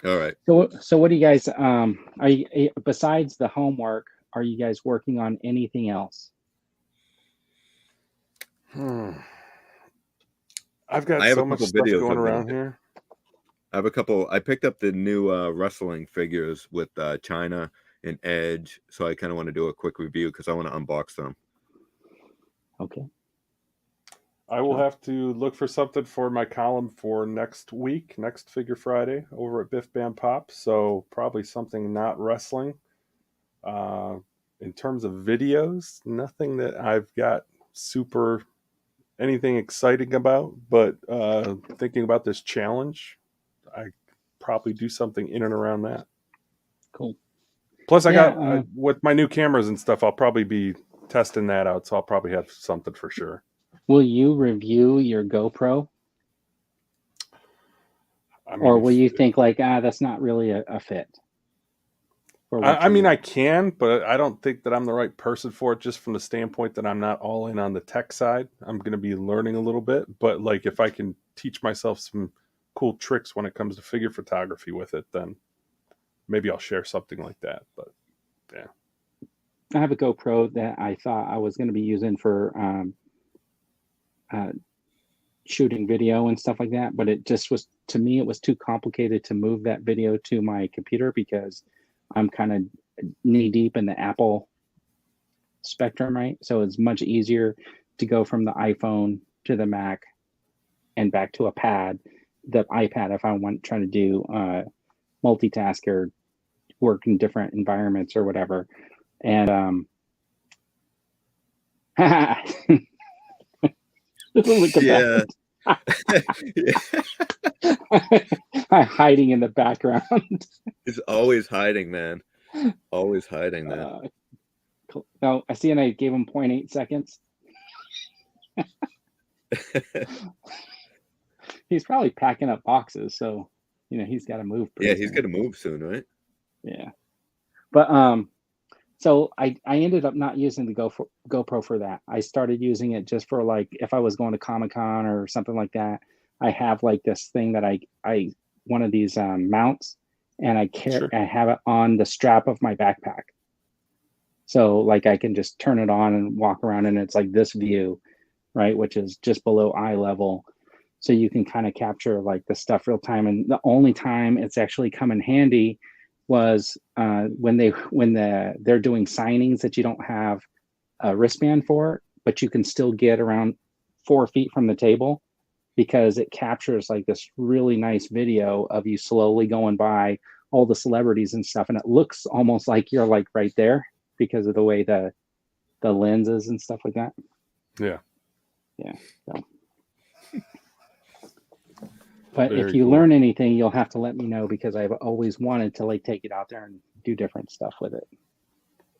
All right. So what do you guys are you, besides the homework, are you guys working on anything else? I've got so much stuff going around here. I have a couple. I picked up the new wrestling figures with China and Edge. So I kind of want to do a quick review because I want to unbox them. Okay. I will have to look for something for my column for next week, next Figure Friday over at Biff Bam Pop. So probably something not wrestling. In terms of videos, nothing that I've got super anything exciting about, but thinking about this challenge, I probably do something in and around that. Cool. Plus, I Yeah, got with my new cameras and stuff, I'll probably be testing that out, so I'll probably have something for sure. Will you review your GoPro? I mean, Or will you think like, that's not really a fit? I mean, I can, but I don't think that I'm the right person for it, just from the standpoint that I'm not all in on the tech side. I'm going to be learning a little bit, but like if I can teach myself some cool tricks when it comes to figure photography with it, then maybe I'll share something like that. But yeah, I have a GoPro that I thought I was going to be using for shooting video and stuff like that, but it just was, to me, it was too complicated to move that video to my computer because I'm kind of knee deep in the Apple spectrum, right? So it's much easier to go from the iPhone to the Mac and back to a pad, the iPad, if I want trying to do multitask or work in different environments or whatever. And look at that. I'm hiding in the background. It's always hiding, man. Always hiding, man. Cool. No, I see, and I gave him 0.8 seconds. He's probably packing up boxes, so he's got to move. Yeah, he's got to move soon, right? Yeah, but so I ended up not using the GoPro for that. I started using it just for like if I was going to Comic-Con or something like that. I have like this thing that I one of these mounts, and I have it on the strap of my backpack. So like I can just turn it on and walk around, and it's like this view, right, which is just below eye level. So you can kind of capture like the stuff real time. And the only time it's actually come in handy was when they're doing signings that you don't have a wristband for, but you can still get around 4 feet from the table, because it captures like this really nice video of you slowly going by all the celebrities and stuff, and it looks almost like you're like right there because of the way the lenses and stuff like that. Yeah. So. But Very if you cool. learn anything, you'll have to let me know, because I've always wanted to like take it out there and do different stuff with it.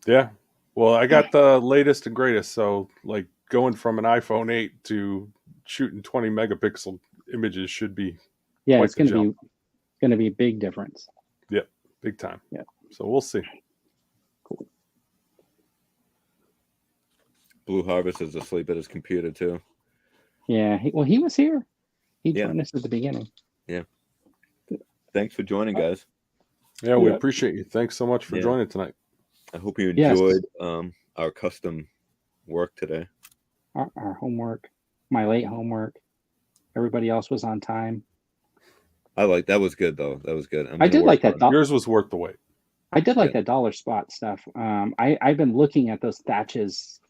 Yeah. Well, I got the latest and greatest. So like going from an iPhone 8 to shooting 20 megapixel images should be it's going to be a big difference. Yep. Big time. Yeah. So we'll see. Cool. Blue Harvest is asleep at his computer too. Yeah. He was here. He joined us at the beginning. Yeah. Thanks for joining, guys. Yeah, we appreciate you. Thanks so much for joining tonight. I hope you enjoyed our custom work today. Our homework, my late homework. Everybody else was on time. That was good though. That was good. I did like that. Yours was worth the wait. I did like that dollar spot stuff. I've been looking at those thatches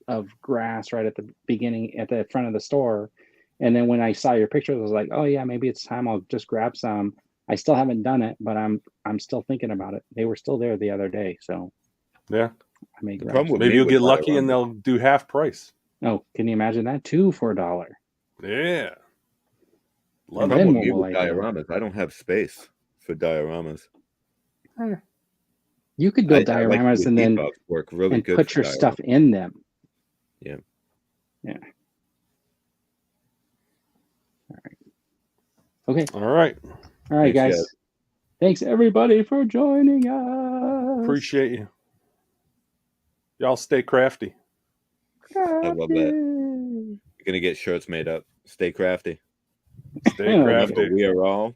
of grass right at the beginning, at the front of the store. And then when I saw your pictures, I was like, oh yeah, maybe it's time I'll just grab some. I still haven't done it, but I'm still thinking about it. They were still there the other day, so yeah. I may grab some. Maybe you'll get lucky and they'll do half price. Oh, can you imagine that? 2 for $1. Yeah. Love it. Dioramas. I don't have space for dioramas. You could build dioramas and then work really and good put your stuff in them. Yeah. Yeah. All right. Okay. All right. All right, guys. Yeah. Thanks everybody for joining us. Appreciate you. Y'all stay crafty. I love that. You're gonna get shirts made up. Stay crafty. Stay crafty. We are all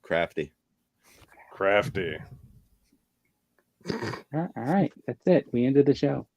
crafty. Crafty. All right. That's it. We ended the show.